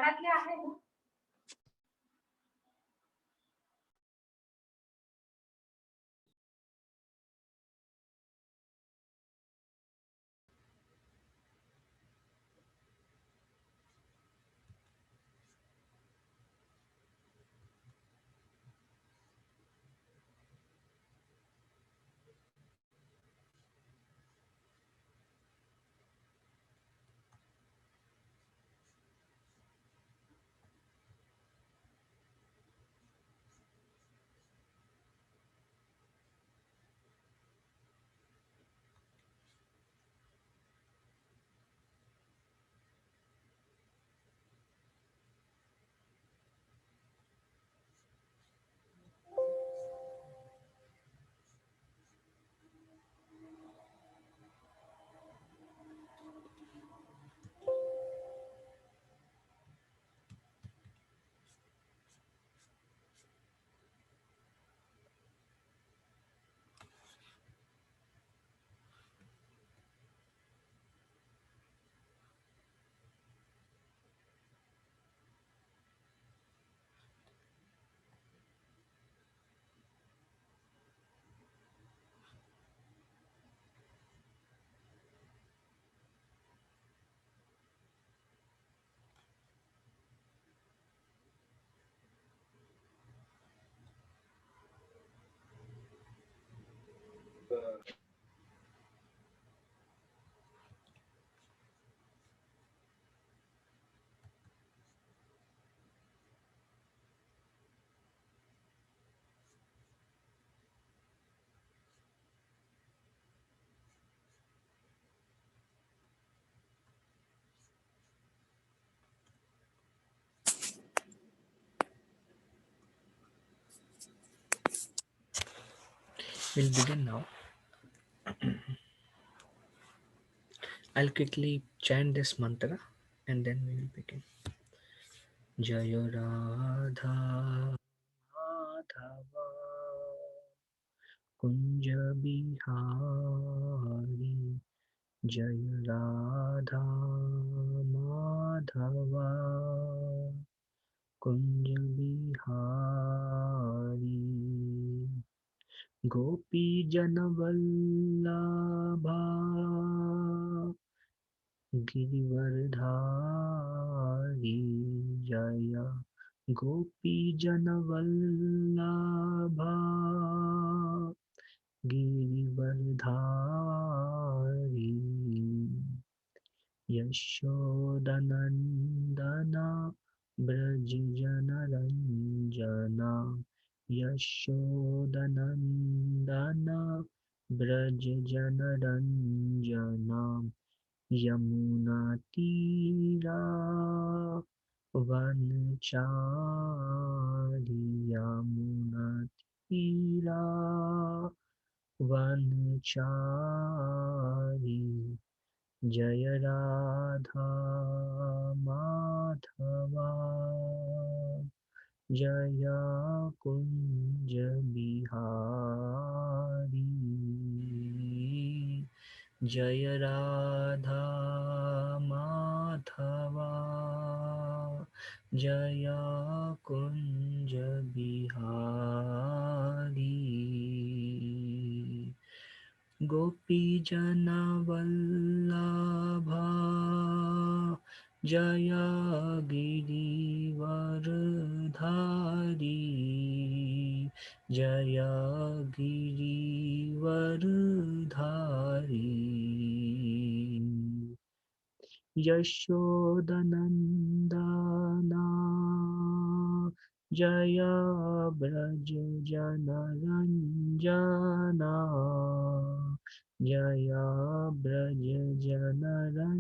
दुकानातले आहे ना. We'll begin now. I'll quickly chant this mantra and then we will begin. Jaya Radha Madhava Kunja Bihari Jaya Radha Madhava Kunja Bihari Gopi Janavallabha Girivardhari जय गोपी जनवल्लभा गिरिवरधारी यशोदनन्दना ब्रज जनरञ्जना यशोदनन्दना ब्रज जनरञ्जना यमुना तीरा वनचारी यमुना तीरा वनचारी जय राधा माधवा जय कुंज बिहारी जय राधा माधवा जय कुंज बिहारी गोपी जनवल्लभा जय गिरिवरधारी जय गिरिवरधारी यशोदनन्दना जय ब्रज जनरञ्जना जय ब्रज जनरञ्जना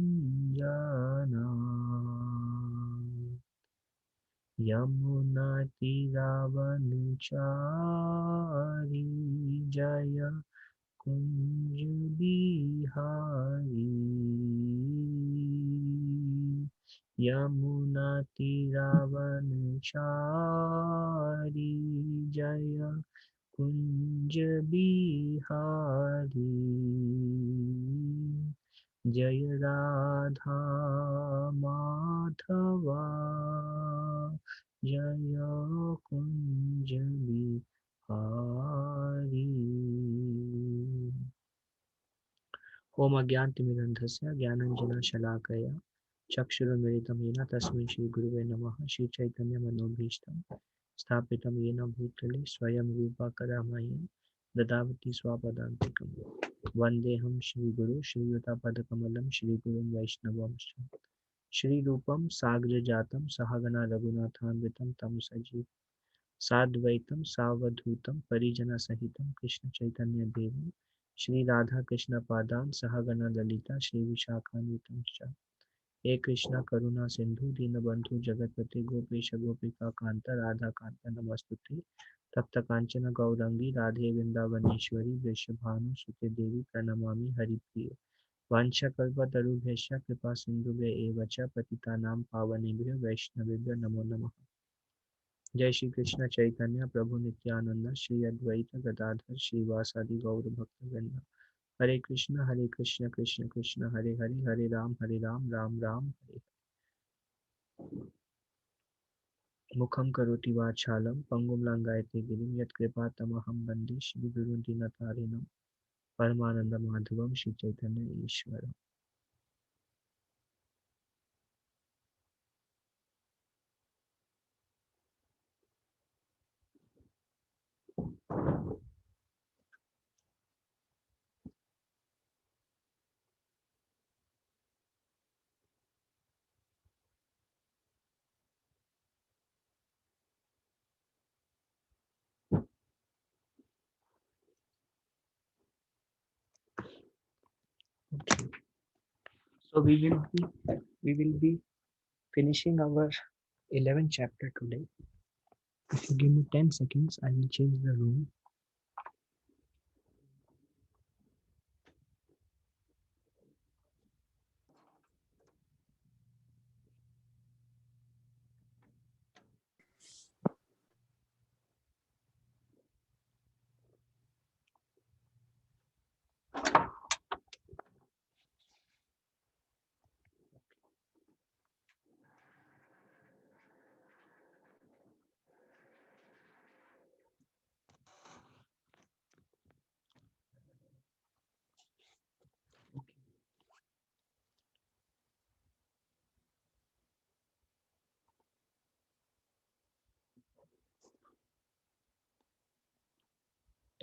यमुना तीरावनचारी जय कुंज बिहारी यमुना तीरावनचारी जय कुंज बिहारी जय राधा माधवा ओम अज्ञानतिमिरन्धस्य ज्ञानाञ्जनशलाकया चक्षुरुन्मिलितं येन तस्मै श्रीगुरुवे नमः। श्रीचैतन्यमनोभीष्टं स्थापितं येन भूतले स्वयं रूपा कदा मह्यं ददाति स्वपदान्तिकं। वन्देऽहं श्रीगुरुं श्रीयुतापदकमलं श्रीगुरुं वैष्णवंश्च श्रीरूपं साग्रजातं सहगणा रघुनाथान्वितं तं सजीवं साद्वैतं सावधूतं परिजनसहितं कृष्णचैतन्यदेवं श्रीराधाकृष्णपादान् सहगणा ललिता श्रीविशाखान्वितं च। हे कृष्ण करुणा सिंधु दीनबंधु जगतपते गोपेश गोपिका कांता राधा कांता नमस्तुते। तप्त कांचन गौरंगी राधे वृंदावनेश्वरी वृषभानुसुते देवी प्रणमामि हरिप्रिय। वाञ्छाकल्पतरुभ्यश्च कृपा सिन्धुभ्य एव च पतितानां पावनेभ्यो वैष्णवेभ्यो नमो नमः। जय श्री कृष्ण चैतन्य प्रभु नित्यानंद श्री अद्वैत गदाधर श्रीवासादि गौर भक्तवृंद। हरे कृष्ण कृष्ण कृष्ण हरे हरे हरे राम राम राम हरे। मुखं करोति वाचालं पंगुं लंघयते गिरिं यत्कृपातमहं वन्दे श्रीगुरुं दीनतारिणं परमानन्दमाधवं Sri Chaitanya ईश्वरम्। So we will be finishing our 11th chapter today. If you give me 10 seconds, I will change the room.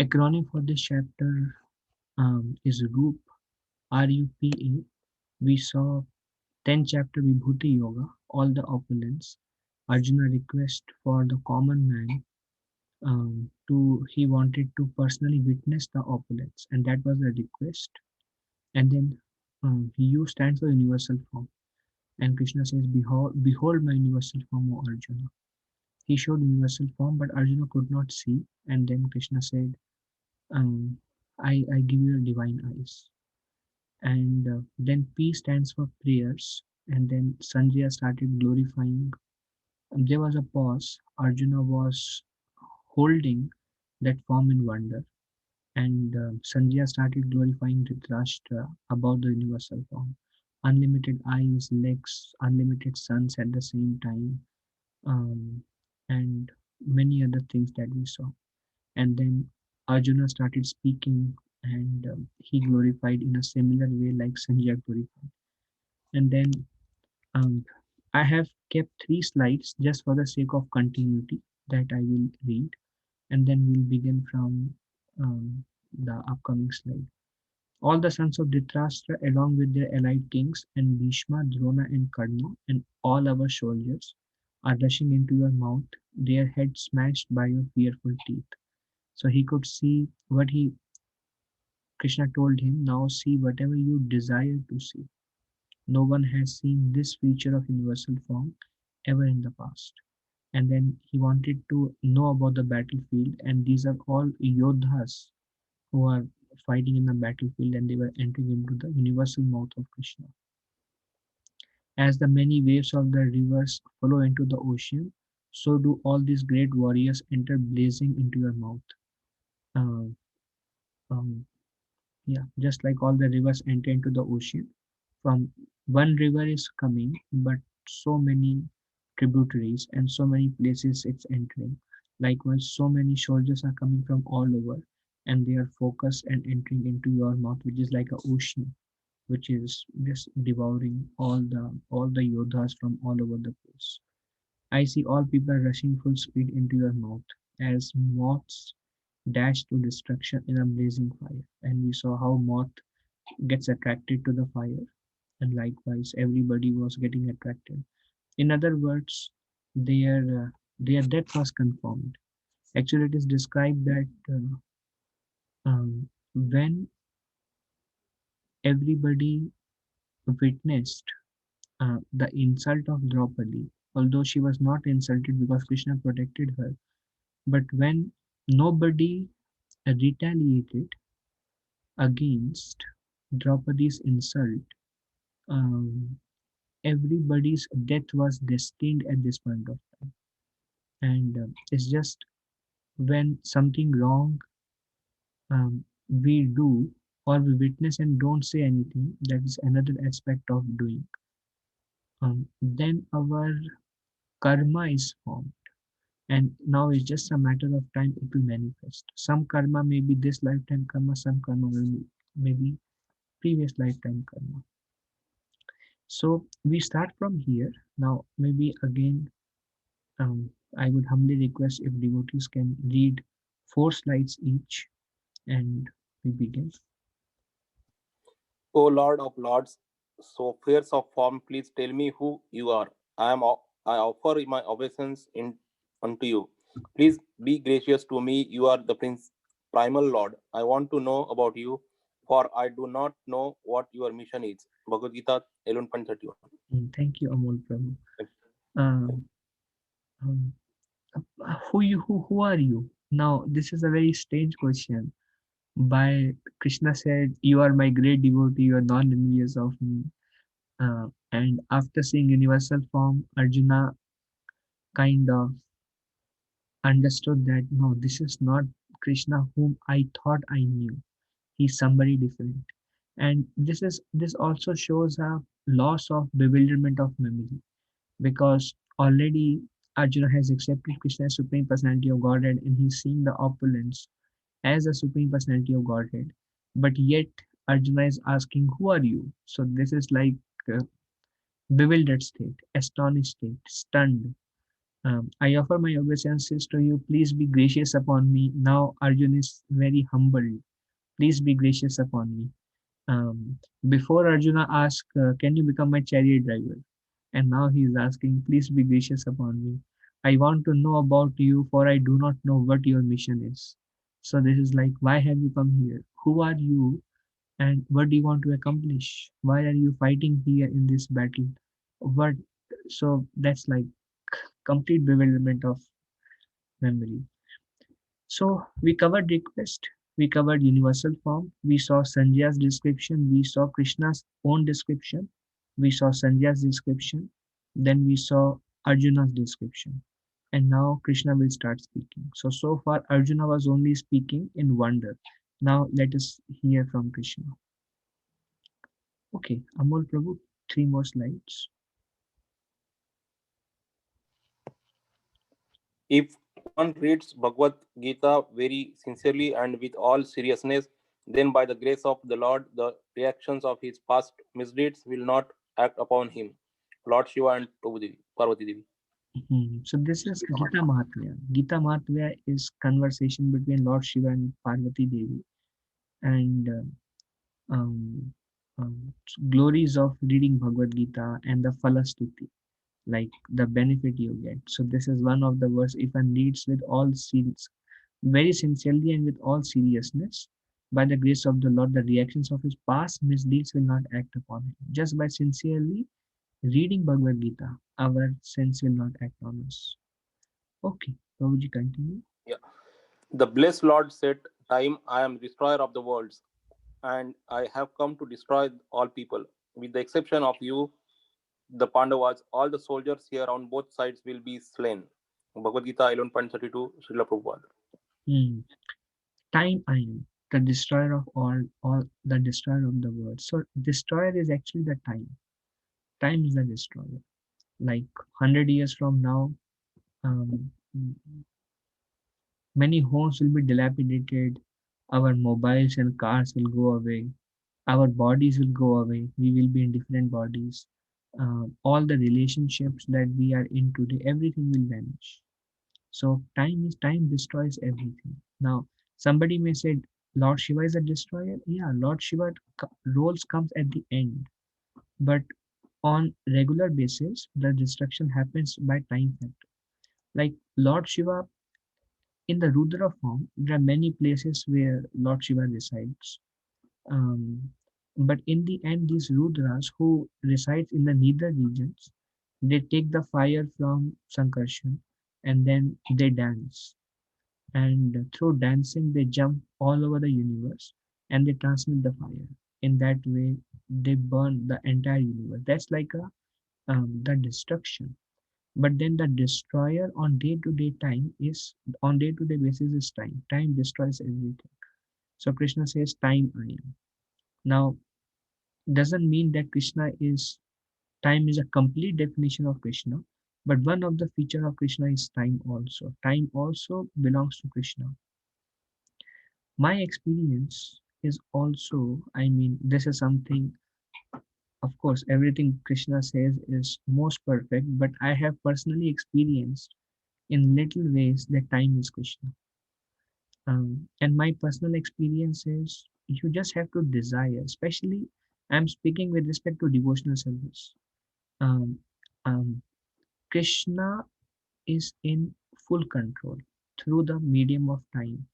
Acronym for this chapter is RUPA. RUPA. We saw 10th chapter Vibhuti Yoga, all the opulence. Arjuna request for the common man to he wanted to personally witness the opulence, and that was the request. And then U stands for universal form, and Krishna says, "Behold my universal form, O Arjuna." He showed universal form, but Arjuna could not see. And then Krishna said, um, I give you the divine eyes. And then P stands for prayers. And then Sanjaya started glorifying. There was a pause. Arjuna was holding that form in wonder. And Sanjaya started glorifying Dhritarashtra about the universal form. Unlimited eyes, legs, unlimited suns at the same time, um, and many other things that we saw. And then Arjuna started speaking, and he glorified in a similar way like Sanjaya glorified. And then um, I have kept 3 slides just for the sake of continuity that I will read, and then we'll begin from the upcoming slide. All the sons of Dhritarashtra, along with their allied kings, and Bhishma, Drona, and Karna, and all our soldiers, are rushing into your mouth, their heads smashed by your fearful teeth. So he could see what he Krishna told him, now see whatever you desire to see. No one has seen this feature of universal form ever in the past. And then he wanted to know about the battlefield, and these are all yodhas who are fighting in the battlefield, and they were entering into the universal mouth of Krishna. As the many waves of the rivers flow into the ocean, so do all these great warriors enter blazing into your mouth. Uh, um, yeah, just like all the rivers enter into the ocean. From one river is coming, but so many tributaries and so many places it's entering. Likewise, so many soldiers are coming from all over, and they are focused and entering into your mouth, which is like an ocean. which is just devouring all the yodhas from all over the place. I see all people rushing full speed into your mouth as moths dash to destruction in a blazing fire. And we saw how moth gets attracted to the fire, and likewise everybody was getting attracted. In other words, their death was confirmed. Actually, it is described that when everybody witnessed the insult of Draupadi, although she was not insulted because Krishna protected her, but when nobody retaliated against Draupadi's insult, um, everybody's death was destined at this point of time. And it's just when something wrong we do or we witness and don't say anything, that is another aspect of doing. Then our karma is formed. And now it's just a matter of time it will manifest. Some karma may be this lifetime karma, some karma will be maybe previous lifetime karma. So we start from here. Now maybe again, I would humbly request if devotees can read 4 slides each, and we begin. O Lord of Lords, so fierce of form, please tell me who you are. I offer my obeisance unto you. Please be gracious to me. You are the primal Lord. I want to know about you, for I do not know what your mission is. Bhagavad Gita 11.31. Thank you, Amol Prabhu. Um, um, who are you? Now this is a very strange question. By Krishna said, "You are my great devotee. You are non-envious of me." And after seeing universal form, Arjuna kind of understood that no, this is not Krishna whom I thought I knew. He's somebody different. And this also shows a loss of bewilderment of memory, because already Arjuna has accepted Krishna as Supreme Personality of Godhead, and he's seeing the opulence as a Supreme Personality of Godhead. But yet Arjuna is asking, "Who are you?" So this is like bewildered state, astonished state, stunned. I offer my obeisances to you. Please be gracious upon me. Now Arjun is very humbled. Please be gracious upon me. Before Arjuna asked, "Can you become my chariot driver?" And now he is asking, "Please be gracious upon me. I want to know about you, for I do not know what your mission is." So this is like, why have you come here? Who are you? And what do you want to accomplish? Why are you fighting here in this battle? What? So that's like complete bewilderment of memory. So we covered request, we covered universal form, we saw Sanjay's description, we saw Krishna's own description, we saw Sanjay's description, then we saw Arjuna's description. And now Krishna will start speaking. So far Arjuna was only speaking in wonder. Now let us hear from Krishna. Okay, Amol Prabhu, 3 more slides. If one reads Bhagavad Gita very sincerely and with all seriousness, then by the grace of the Lord, the reactions of his past misdeeds will not act upon him. Lord Shiva and Parvati Devi. So this is Gita Mahatmya. Gita Mahatmya is conversation between Lord Shiva and Parvati Devi, and glories of reading Bhagavad Gita and the Falastuti, like the benefit you get. So this is one of the verse. If one reads with all very sincerely and with all seriousness, by the grace of the Lord, the reactions of his past misdeeds will not act upon him. Just by sincerely reading Bhagavad Gita, our sins will not act on us. Okay, Prabhuji, continue. Yeah. The blessed Lord said, "Time I am destroyer of the worlds, and I have come to destroy all people. With the exception of you, the Pandavas, all the soldiers here on both sides will be slain." Bhagavad Gita 11.32, Srila Prabhupada. Hmm. Time I am the destroyer of all the destroyer of the world. So destroyer is actually the time. Time is the destroyer. Like 100 years from now, um, many homes will be dilapidated. Our mobiles and cars will go away. Our bodies will go away. We will be in different bodies. All the relationships that we are in today, everything will vanish. So time destroys everything. Now somebody may say Lord Shiva is a destroyer. Yeah, Lord Shiva roles comes at the end, but on regular basis the destruction happens by time factor. Like Lord Shiva in the Rudra form, there are many places where Lord Shiva resides. Um, but in the end, these Rudras who resides in the nether regions, they take the fire from Sankarshan and then they dance. And through dancing, they jump all over the universe and they transmit the fire. In that way, they burn the entire universe. That's like a the destruction. But then the destroyer on day-to-day time is on day-to-day basis is time. Time destroys everything. So Krishna says, "Time I am." Now, doesn't mean that Krishna is time is a complete definition of Krishna, but one of the feature of Krishna is time also. Time also belongs to Krishna. My experience is also, I mean, this is something, of course, everything Krishna says is most perfect, but I have personally experienced in little ways that time is Krishna. And my personal experience is you just have to desire, especially I'm speaking with respect to devotional service. Um, um, Krishna is in full control through the medium of time.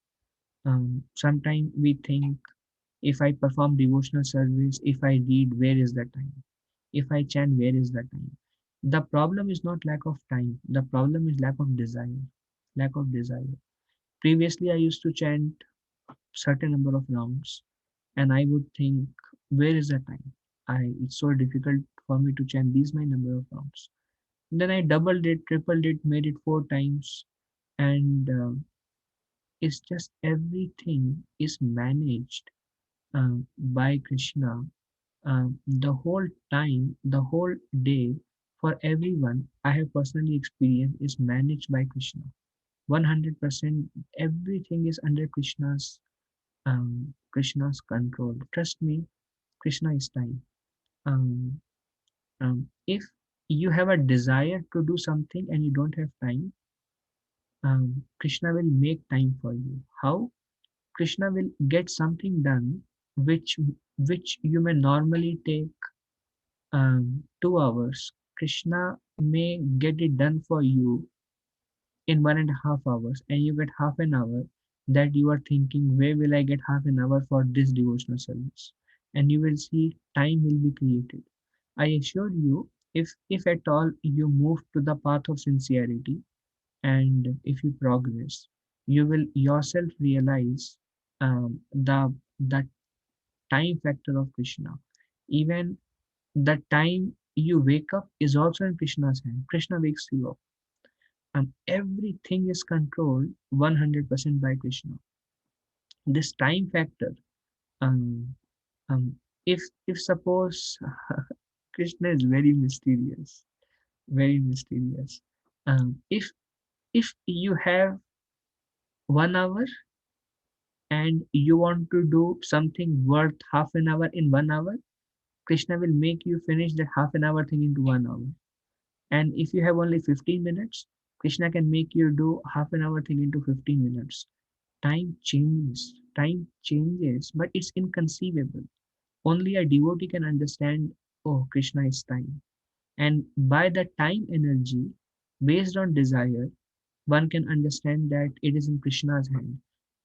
Sometimes we think if I perform devotional service, if I read, where is the time? If I chant, where is the time? The problem is not lack of time. The problem is lack of desire. Lack of desire. Previously, I used to chant certain number of rounds, and I would think, where is the time? It's so difficult for me to chant these my number of rounds. Then I doubled it, tripled it, made it 4 times, and it's just everything is managed by Krishna. The whole time, the whole day, for everyone, I have personally experienced is managed by Krishna. 100%, everything is under Krishna's control. Trust me, Krishna is time. Um, if you have a desire to do something and you don't have time, Krishna will make time for you. How? Krishna will get something done which you may normally take 2 hours. Krishna may get it done for you in 1.5 hours, and you get half an hour that you are thinking, where will I get half an hour for this devotional service? And you will see time will be created. I assure you, if at all you move to the path of sincerity and if you progress, you will yourself realize the time factor of Krishna. Even the time you wake up is also in Krishna's hand. Krishna wakes you up. And everything is controlled 100% by Krishna. This time factor, um, um, if suppose Krishna is very mysterious. If you have 1 hour and you want to do something worth half an hour in 1 hour, Krishna will make you finish that half an hour thing into 1 hour. And if you have only 15 minutes, Krishna can make you do half an hour thing into 15 minutes. Time changes, but it's inconceivable. Only a devotee can understand, oh, Krishna is time. And by the time energy, based on desire, one can understand that it is in Krishna's hand.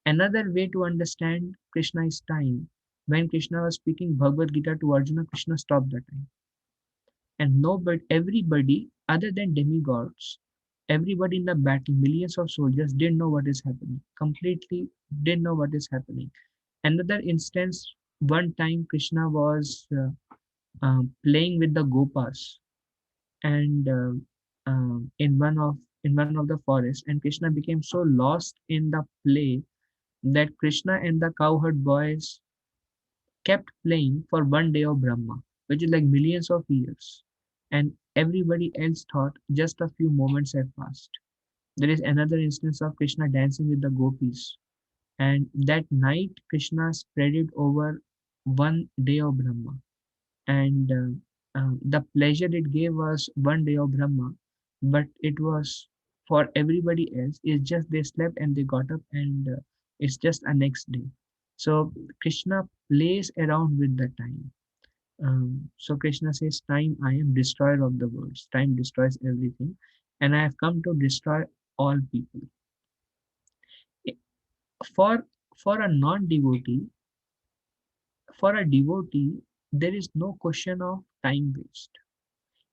Another way to understand Krishna is time. When Krishna was speaking Bhagavad Gita to Arjuna, Krishna stopped the time. And nobody, everybody other than demigods, everybody in the battle, millions of soldiers didn't know what is happening. Completely didn't know what is happening. Another instance, one time Krishna was playing with the gopas and in one of the forests, and Krishna became so lost in the play that Krishna and the cowherd boys kept playing for one day of Brahma, which is like millions of years. And everybody else thought just a few moments had passed. There is another instance of Krishna dancing with the gopis. And that night, Krishna spread it over. one day of Brahma, and the pleasure it gave was one day of Brahma, but it was for everybody else. It's just they slept and they got up, and it's just a next day. So Krishna plays around with the time. So Krishna says, "Time, I am destroyer of the worlds. Time destroys everything, and I have come to destroy all people." For for a non-devotee, for a devotee, there is no question of time waste.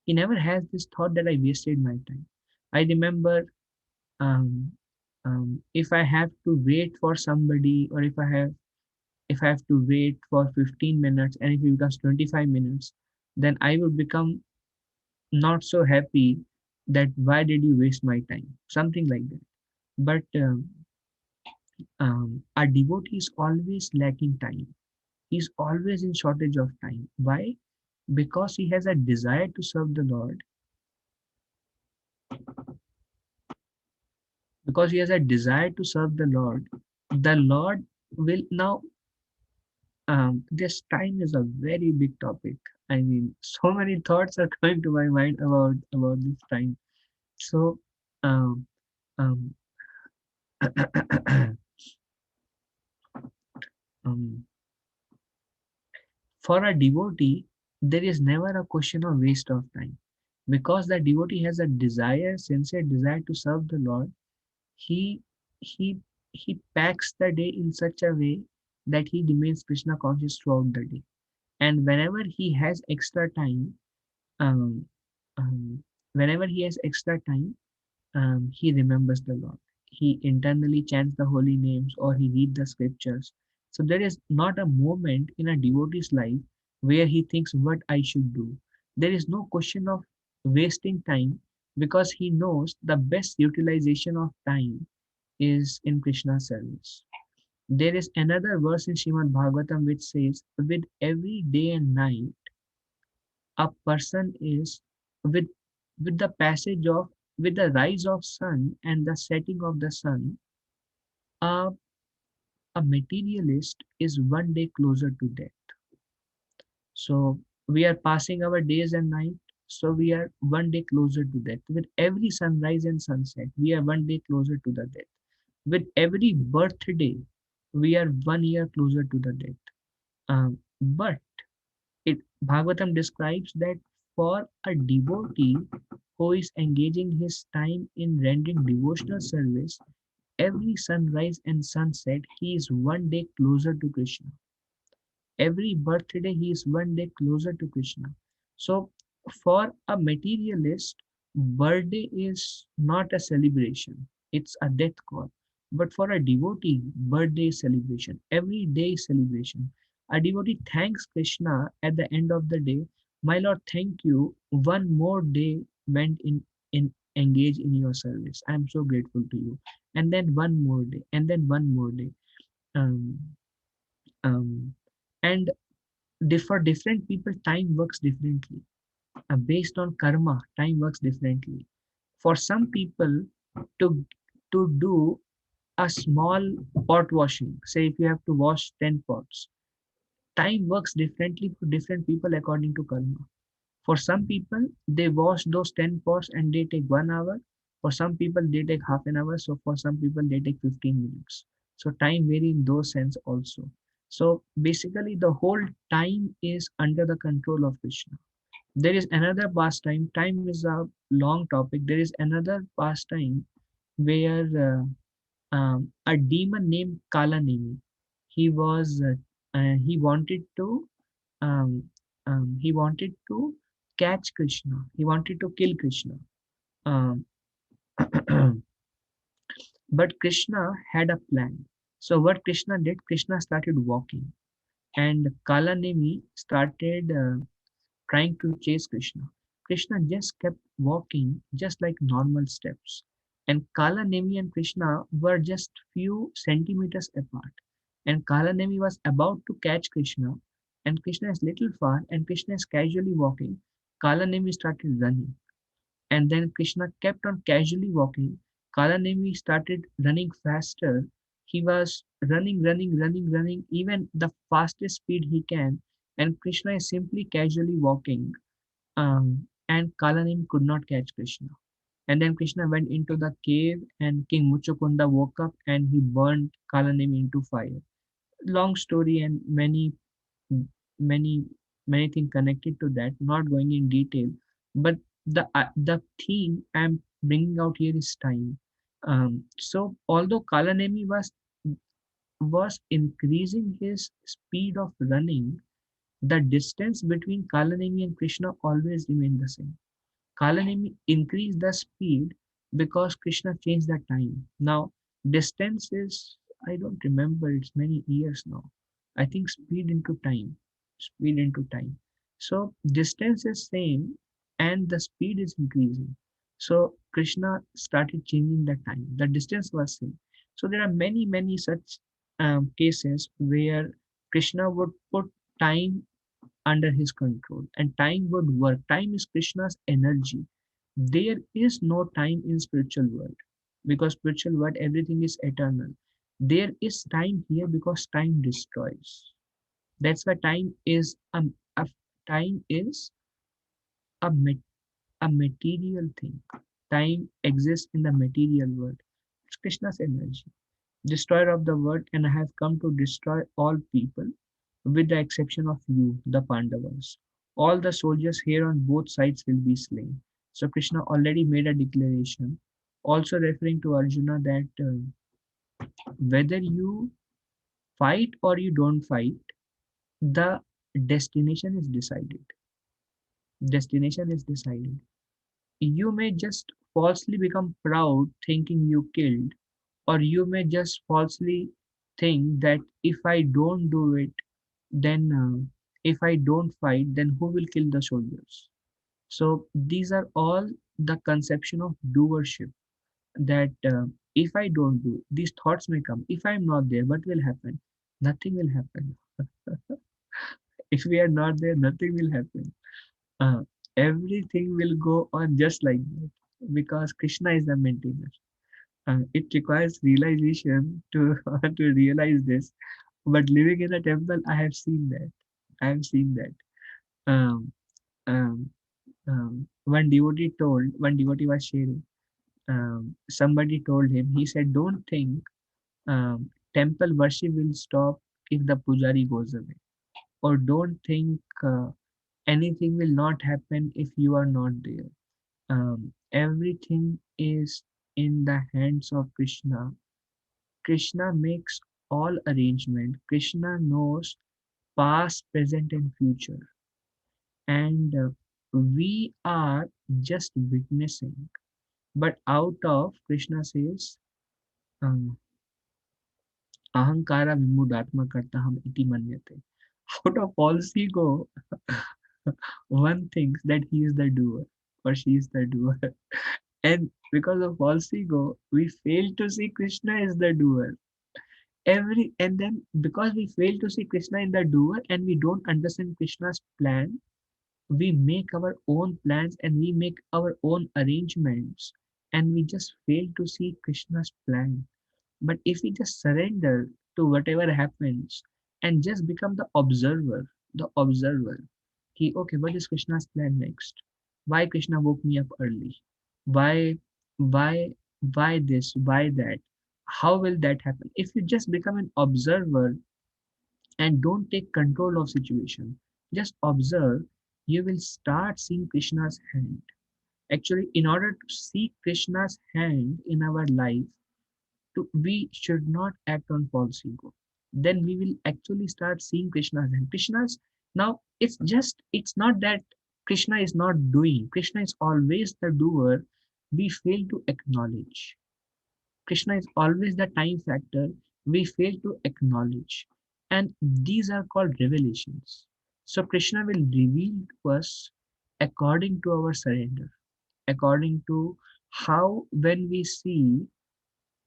He never has this thought that I wasted my time. I remember, um, if I have to wait for somebody, or if I have to wait for 15 minutes, and if it becomes 25 minutes, then I will become not so happy that why did you waste my time, something like that. But a devotee is always lacking time. He's always in shortage of time. Why? Because he has a desire to serve the Lord, because he has a desire to serve the Lord will now. This time is a very big topic. I mean, so many thoughts are coming to my mind about this time. So, um, um, um, for a devotee, there is never a question of waste of time, because the devotee has a desire, sincere desire to serve the Lord. He he he packs the day in such a way that he remains Krishna conscious throughout the day. And um, whenever he has extra time, he remembers the Lord. He internally chants the holy names, or he reads the scriptures. So there is not a moment in a devotee's life where he thinks what I should do. There is no question of wasting time, because he knows the best utilization of time is in Krishna's service. There is another verse in Srimad Bhagavatam which says, with every day and night, a person is with with the passage of with the rise of sun and the setting of the sun, a, a materialist is one day closer to death. So we are passing our days and night, so we are one day closer to death. With every sunrise and sunset, we are one day closer to the death. With every birthday, we are 1 year closer to the death. But it Bhagavatam describes that for a devotee who is engaging his time in rendering devotional service, every sunrise and sunset, he is one day closer to Krishna. Every birthday, he is one day closer to Krishna. So, for a materialist, birthday is not a celebration, it's a death call. But for a devotee, birthday is celebration, every day is celebration. A devotee thanks Krishna at the end of the day. My Lord, thank you. One more day went in engage in your service. I am so grateful to you. And then one more day, and then one more day. Um, um, and for different people, time works differently. Based on karma, time works differently. For some people, to do a small pot washing, say if you have to wash 10 pots, time works differently for different people according to karma. For some people, they wash those 10 pots and they take 1 hour. For some people, they take half an hour. So for some people, they take 15 minutes. So time vary in those sense also. So basically, the whole time is under the control of Krishna. There is another pastime. Time is a long topic. There is another pastime where a demon named Kalanemi, he was he wanted to um, he wanted to catch Krishna. He wanted to kill Krishna. Um, but Krishna had a plan. So what Krishna did, Krishna started walking, and Kalanemi started trying to chase Krishna. Krishna just kept walking just like normal steps. And Kalanemi and Krishna were just few centimeters apart. And Kalanemi was about to catch Krishna, and Krishna is little far, and Krishna is casually walking. Kalanemi started running, and then Krishna kept on casually walking. Kalanemi started running faster. He was running, running, running, running, even the fastest speed he can, and Krishna is simply casually walking. And Kalanim could not catch Krishna. And then Krishna went into the cave, and King Muchukunda woke up and he burned Kalanim into fire. Long story and many many things connected to that. Not going in detail, but the theme I'm bringing out here is time. So although Kalanemi was increasing his speed of running, the distance between Kalanemi and Krishna always remained the same. Kalanemi increased the speed because Krishna changed the time. Now, distance is, I don't remember, it's many years now. I think speed into time. So, distance is same and the speed is increasing. So, Krishna started changing the time. The distance was same. So, there are many such cases where Krishna would put time under his control and time would work. Time is Krishna's energy. There is no time in spiritual world because spiritual world everything is eternal. There is time here because time destroys. That's why a time is a, a material thing. Time exists in the material world. It's Krishna's energy, destroyer of the world, and I have come to destroy all people, with the exception of you, the Pandavas. All the soldiers here on both sides will be slain. So Krishna already made a declaration, also referring to Arjuna that whether you fight or you don't fight, the destination is decided. Destination is decided. You may just falsely become proud thinking you killed, or you may just falsely think that if I don't do it, then if I don't fight, then who will kill the soldiers? So these are all the conception of doership, that if I don't do, these thoughts may come. If I'm not there, what will happen? Nothing will happen. If we are not there, nothing will happen. Uh, Everything will go on just like that because Krishna is the maintainer. It requires realization to to realize this. But living in a temple, I have seen that. I have seen that. Um, um, one devotee was sharing. Somebody told him, he said, "Don't think temple worship will stop if the pujari goes away, or don't think anything will not happen if you are not there. Everything is in the hands of Krishna. Krishna makes all arrangement. Krishna knows past, present, and future, and we are just witnessing. But out of Krishna says, um, ahankara vimudatma kartaham iti manyate. Out of false ego, one thinks that he is the doer or she is the doer. And because of false ego, we fail to see Krishna as the doer. And then because we fail to see Krishna in the doer and we don't understand Krishna's plan, we make our own plans and we make our own arrangements and we just fail to see Krishna's plan. But if we just surrender to whatever happens and just become the observer, okay, what is Krishna's plan next? Why Krishna woke me up early? Why, why, why this? Why that? How will that happen? If you just become an observer and don't take control of situation, just observe, you will start seeing Krishna's hand. Actually, in order to see Krishna's hand in our life, we should not act on false ego. Then we will actually start seeing Krishna's hand. Now it's not that Krishna is not doing. Krishna is always the doer. We fail to acknowledge. Krishna is always the time factor. We fail to acknowledge. And these are called revelations. So Krishna will reveal to us according to our surrender, according to how when we see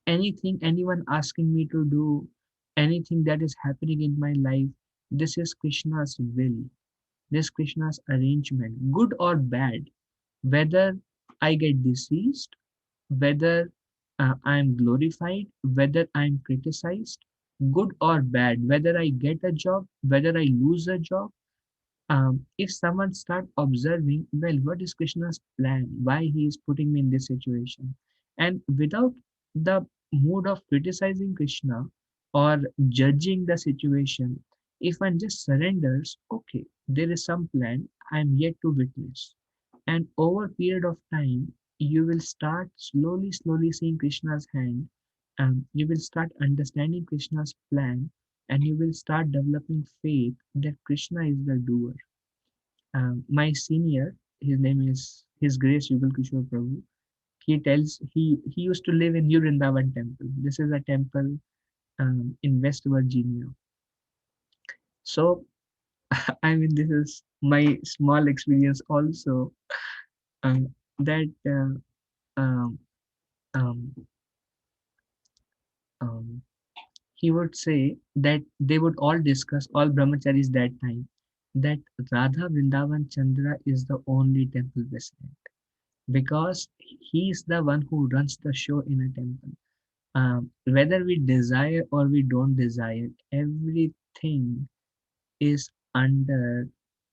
anything, anyone asking me to do, anything that is happening in my life, this is Krishna's will, this Krishna's arrangement, good or bad, whether I get deceased, whether I'm glorified, whether I'm criticized, good or bad, whether I get a job, whether I lose a job. If someone start observing, well, what is Krishna's plan? Why he is putting me in this situation? And without the mood of criticizing Krishna or judging the situation, if one just surrenders, okay, there is some plan I'm yet to witness. And over a period of time, you will start slowly seeing Krishna's hand. You will start understanding Krishna's plan, and you will start developing faith that Krishna is the doer. My senior, his name is His Grace Yugal Kishore Prabhu. He tells he used to live in New Vrindavan Temple. This is a temple in West Virginia. So I mean, this is my small experience also, that um, um, um, he would say that they would all discuss, all brahmacharis that time, that Radha Vrindavan Chandra is the only temple resident, because he is the one who runs the show in a temple. Whether we desire or we don't desire, everything is under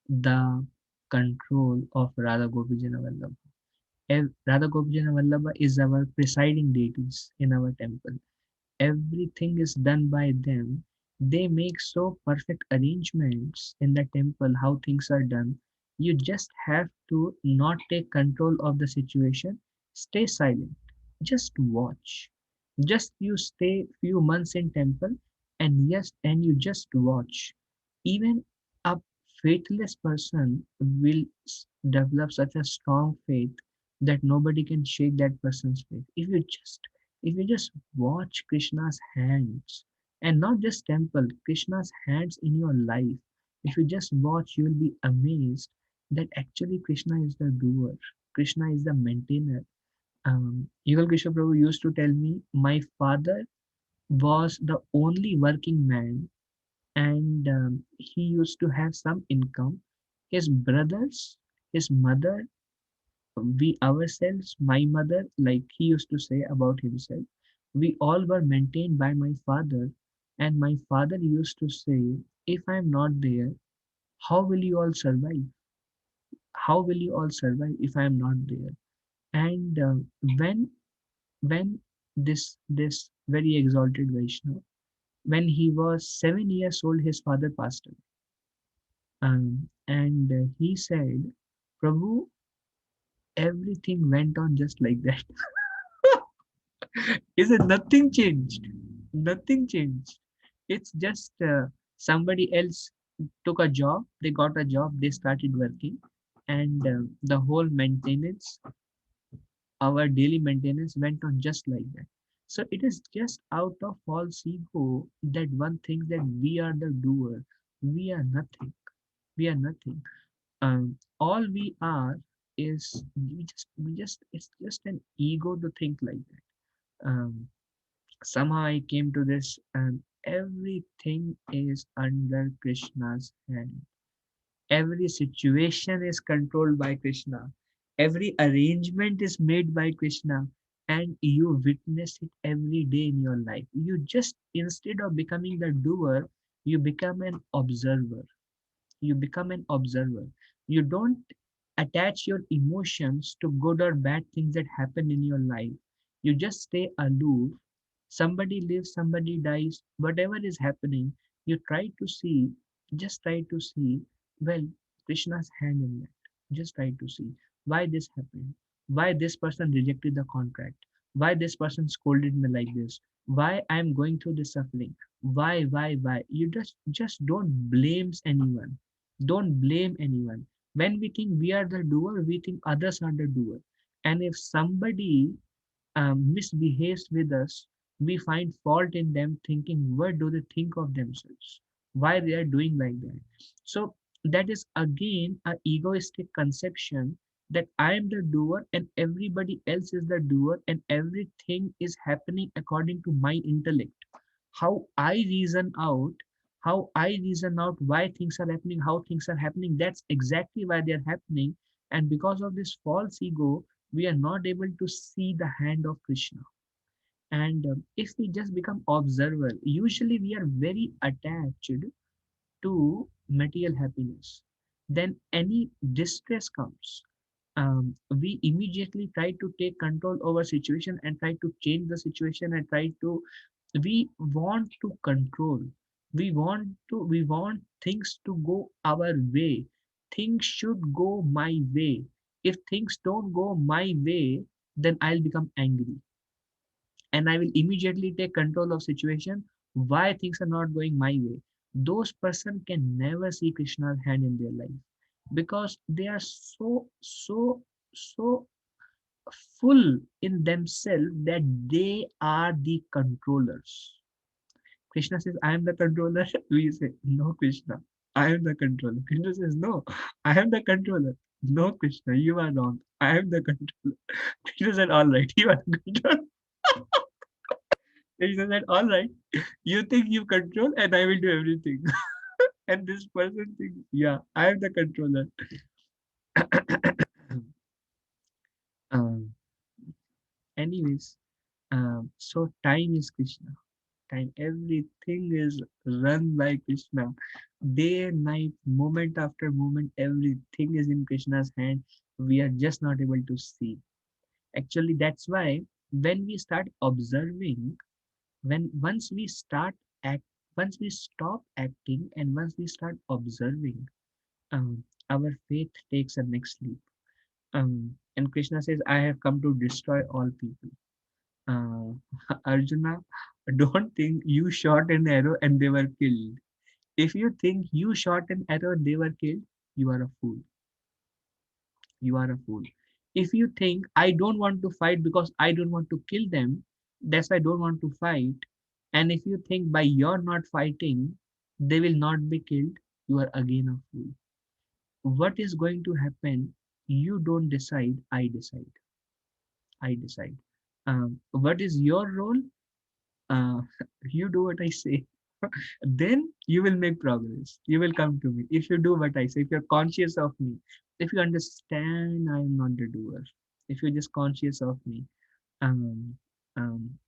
the control of Radha Gopijana Vallabha. Radha Gopijana Vallabha is our presiding deities in our temple. Everything is done by them. They make so perfect arrangements in the temple, how things are done. You just have to not take control of the situation. Stay silent. Just watch. Just you stay few months in temple, and yes, and you just watch. Even a faithless person will develop such a strong faith that nobody can shake that person's faith. If you just watch Krishna's hands, and not just temple, Krishna's hands in your life. If you just watch, you will be amazed that actually Krishna is the doer. Krishna is the maintainer. Yugal Krishna Prabhu used to tell me, my father was the only working man, and he used to have some income. His brothers, his mother, we ourselves, my mother, like he used to say about himself, we all were maintained by my father. And my father used to say, if I'm not there, how will you all survive? How will you all survive if I'm not there? And when this very exalted Vaishnav, when he was 7 years old, his father passed away. And he said, Prabhu, everything went on just like that. Is it nothing changed? Nothing changed. It's just somebody else took a job, they got a job, they started working, and the whole maintenance, our daily maintenance went on just like that. So it is just out of false ego that one thinks that we are the doer. We are nothing. We are nothing. All we are is we just it's just an ego to think like that. Somehow I came to this, and everything is under Krishna's hand. Every situation is controlled by Krishna. Every arrangement is made by Krishna, and you witness it every day in your life. You just, instead of becoming the doer, you become an observer. You become an observer. You don't attach your emotions to good or bad things that happen in your life. You just stay aloof. Somebody lives, somebody dies, whatever is happening, you try to see, just try to see, well, Krishna's hand in that. Just try to see why this happened, why this person rejected the contract, why this person scolded me like this, why I'm going through this suffering, why. You just don't blame anyone. Don't blame anyone. When we think we are the doer, we think others are the doer. And if somebody misbehaves with us, we find fault in them, thinking, what do they think of themselves? Why they are doing like that? So that is again a egoistic conception that I am the doer and everybody else is the doer and everything is happening according to my intellect. How I reason out, how I reason out why things are happening, how things are happening, that's exactly why they are happening. And because of this false ego, we are not able to see the hand of Krishna. And if we just become observer, usually we are very attached to material happiness. Then any distress comes, we immediately try to take control over situation and try to change the situation and try to, we want to control, we want things to go our way, things should go my way. If things don't go my way, then I'll become angry and I will immediately take control of situation. Why things are not going my way? Those person can never see Krishna's hand in their life because they are so full in themselves that they are the controllers. Krishna says, I am the controller. We say, no, Krishna, I am the controller. Krishna says, no, I am the controller. No, Krishna, you are wrong. I am the controller. Krishna said, all right, you are the controller. Krishna said, all right, you think you control and I will do everything. And this person thinks, yeah, I am the controller. um, anyways, so time is Krishna. Time, everything is run by Krishna. Day and night, moment after moment, everything is in Krishna's hand. We are just not able to see. Actually, that's why when we start observing, when once we start act, once we stop acting and once we start observing, our faith takes a next leap. And Krishna says, I have come to destroy all people. Arjuna, don't think you shot an arrow and they were killed. If you think you shot an arrow and they were killed, you are a fool. You are a fool. If you think I don't want to fight because I don't want to kill them, that's why I don't want to fight. And if you think by your not fighting, they will not be killed, you are again a fool. What is going to happen? You don't decide, I decide. I decide. What is your role? uh, you do what I say, then you will make progress. You will come to me. If you do what I say, if you're conscious of me, if you understand I am not the doer, if you're just conscious of me. Um,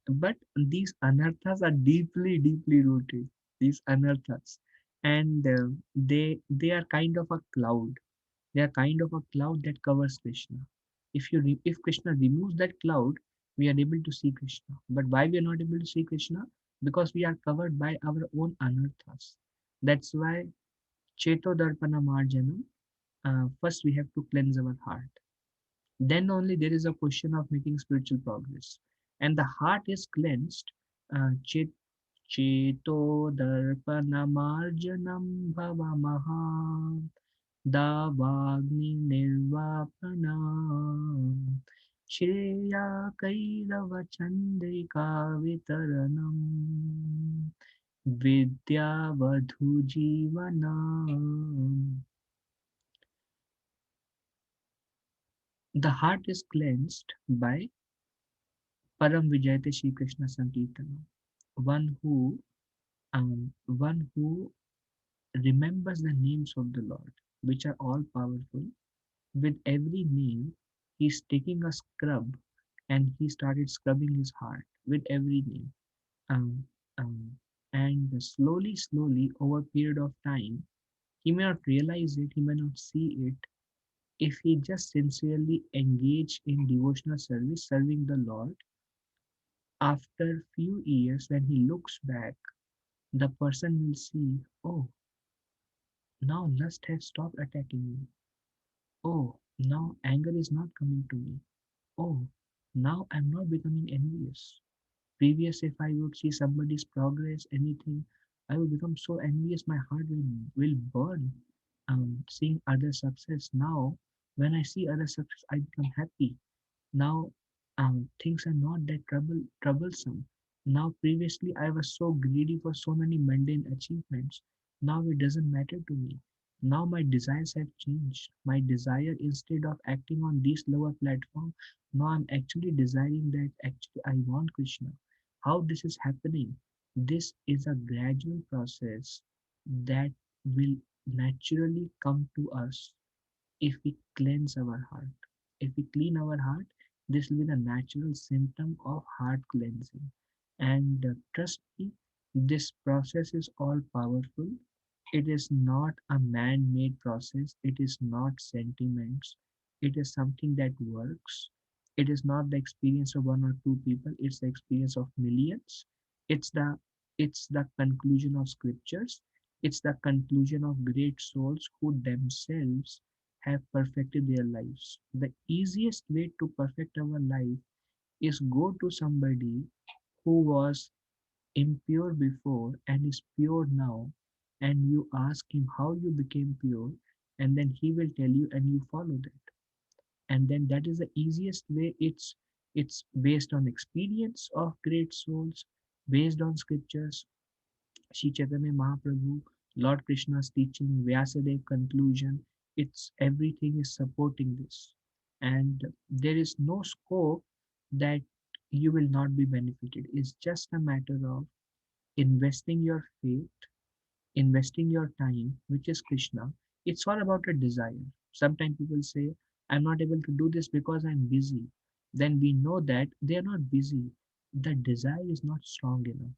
but these anarthas are deeply, deeply rooted. These anarthas, and they are kind of a cloud. They are kind of a cloud that covers Krishna. If Krishna removes that cloud, we are able to see Krishna. But why we are not able to see Krishna? Because we are covered by our own anarthas. That's why Cheto Darpana Marjanam. First, we have to cleanse our heart. Then only there is a question of making spiritual progress. And the heart is cleansed. Cheto Darpana Marjanam Bhavamaha दावाग्निर्वापनम् श्रेयाकैरवचन्द्रिकावितरणम् विद्यावधूजीवनम्. The heart is cleansed by Param Vijayate Shri Krishna Sankirtanam. One who remembers the names of the Lord, which are all powerful. With every name, he's taking a scrub and he started scrubbing his heart with every name. Um, um, and slowly, slowly, over a period of time, he may not realize it, he may not see it. If he just sincerely engage in devotional service, serving the Lord, after few years, when he looks back, the person will see, oh, now lust has stopped attacking me. Oh, now anger is not coming to me. Oh, now I'm not becoming envious. Previous, if I would see somebody's progress, anything, I would become so envious, my heart will burn. Seeing other success. Now, when I see other success, I become happy. Now, things are not that troublesome. Now, previously, I was so greedy for so many mundane achievements. Now, it doesn't matter to me. Now, my desires have changed. My desire, instead of acting on this lower platform, now I'm actually desiring that actually I want Krishna. How this is happening? This is a gradual process that will naturally come to us if we cleanse our heart. If we clean our heart, This will be the natural symptom of heart cleansing. And trust me, this process is all powerful. It is not a man made process, it is not sentiments, it is something that works. It is not the experience of one or two people, it's the experience of millions. It's the it's the conclusion of scriptures. It's the conclusion of great souls who themselves have perfected their lives. The easiest way to perfect our life is go to somebody who was impure before and is pure now, and you ask him how you became pure, and then he will tell you and you follow that. And then that is the easiest way. It's based on experience of great souls, based on scriptures, Sri Chaitanya Mahaprabhu, Lord Krishna's teaching, Vyasadeva conclusion. It's everything is supporting this. And there is no scope that you will not be benefited. It's just a matter of investing your faith, investing your time, which is Krishna. It's all about a desire. Sometimes people say, I'm not able to do this because I'm busy. Then we know that they are not busy. The desire is not strong enough,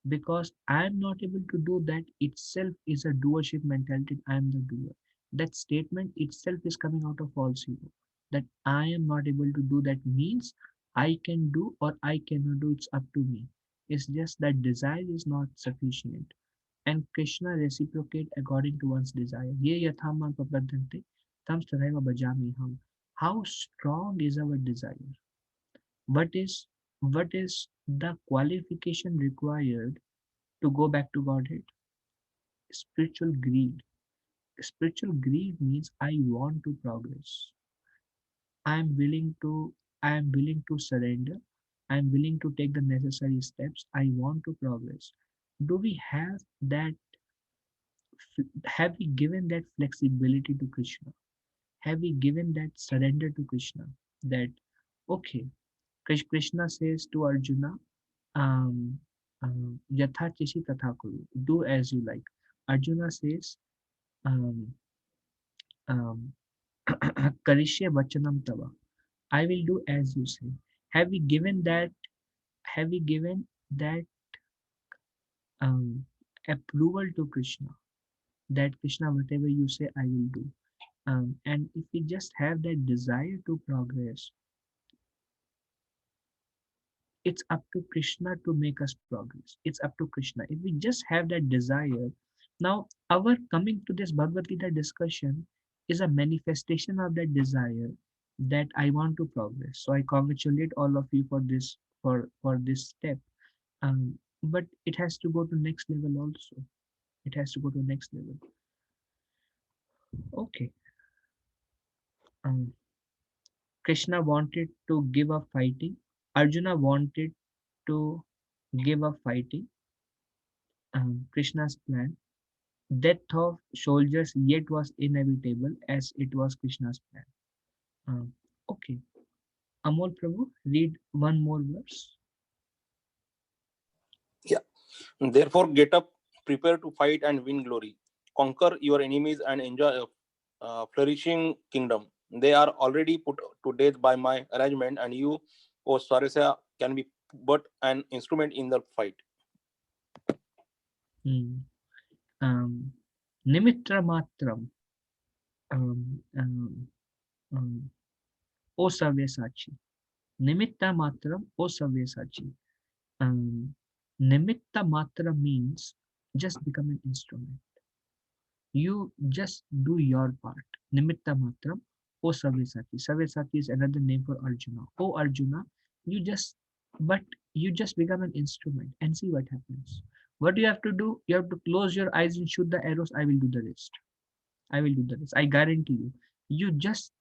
because I am not able to do that itself is a doership mentality. I am the doer. That statement itself is coming out of FalseEgo. That I am not able to do that means I can do or I cannot do. It's up to me. It's just that desire is not sufficient. And Krishna reciprocate according to one's desire. Ye yathama papadante tam tadaiva bhajami ham. How strong is our desire? What is what is the qualification required to go back to Godhead? Spiritual greed. Spiritual greed means I want to progress. I am willing to I am willing to surrender. I am willing to take the necessary steps. I want to progress. Do we have that? Have we given that flexibility to Krishna? Have we given that surrender to Krishna? That okay, Krishna says to Arjuna, um, yatha chishi tatha kuru. Do as you like. Arjuna says, um, um, Karishya vachanam tava. I will do as you say. Have we given that? Have we given that um, approval to Krishna? That Krishna, whatever you say, I will do. And if we just have that desire to progress, it's up to Krishna to make us progress. It's up to Krishna. If we just have that desire, now our coming to this Bhagavad Gita discussion is a manifestation of that desire that I want to progress. So I congratulate all of you for this for this step. But it has to go to next level also. It has to go to next level. Okay. Um, Krishna wanted to give up fighting. Arjuna wanted to give up fighting. Krishna's plan. Death of soldiers yet was inevitable as it was Krishna's plan. Um, okay. Amol Prabhu, read one more verse. Yeah. Therefore, get up, prepare to fight and win glory. Conquer your enemies and enjoy a flourishing kingdom. They are already put to death by my arrangement, and you, O Swarasya, can be but an instrument in the fight. Hmm. Um, Nimitra matram. Um, um, um, O Savyasachi. Nimitta matram. O Savyasachi. Um, Nimitta matra means just become an instrument. You just do your part. Nimitta matram. O Savesati. Savesati is another name for Arjuna. O Arjuna, you just, but you just become an instrument and see what happens. What do you have to do? You have to close your eyes and shoot the arrows. I will do the rest. I will do the rest. I guarantee you. You just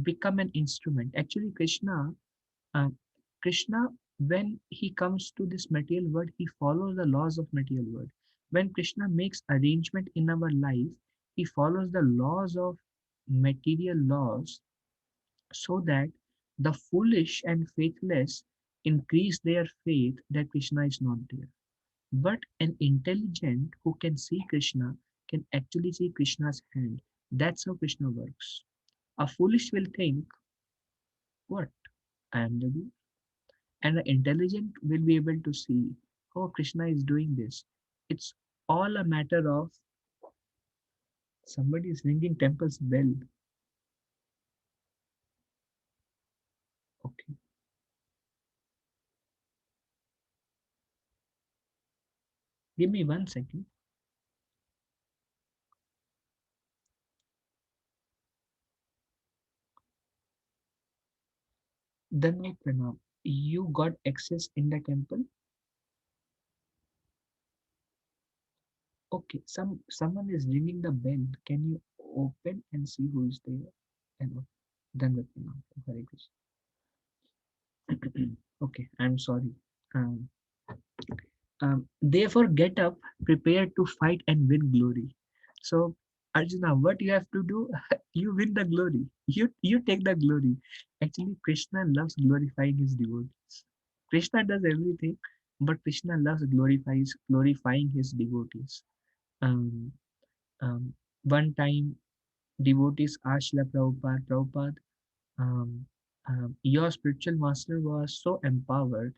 become an instrument. Actually, uh, Krishna, when he comes to this material world, he follows the laws of material world. When Krishna makes arrangement in our life, he follows the laws of material laws so that the foolish and faithless increase their faith that Krishna is not there. But an intelligent who can see Krishna can actually see Krishna's hand. That's how Krishna works. A foolish will think, what? I am the doer. And the intelligent will be able to see, oh, Krishna is doing this. It's all a matter of somebody is ringing temple's bell. Okay, give me 1 second. Dhanwat Pranam, you got access in the temple? Okay, someone is ringing the bell. Can you open and see who is there? And Dhanwat Pranam. Hare Krishna. Okay, I'm sorry. Um, Therefore, get up, prepare to fight and win glory. So, Arjuna, what you have to do? You win the glory. You take the glory. Actually, Krishna loves glorifying his devotees. Krishna does everything, but Krishna loves glorifying his devotees. Um, One time, devotees asked Srila Prabhupada, um, your spiritual master was so empowered.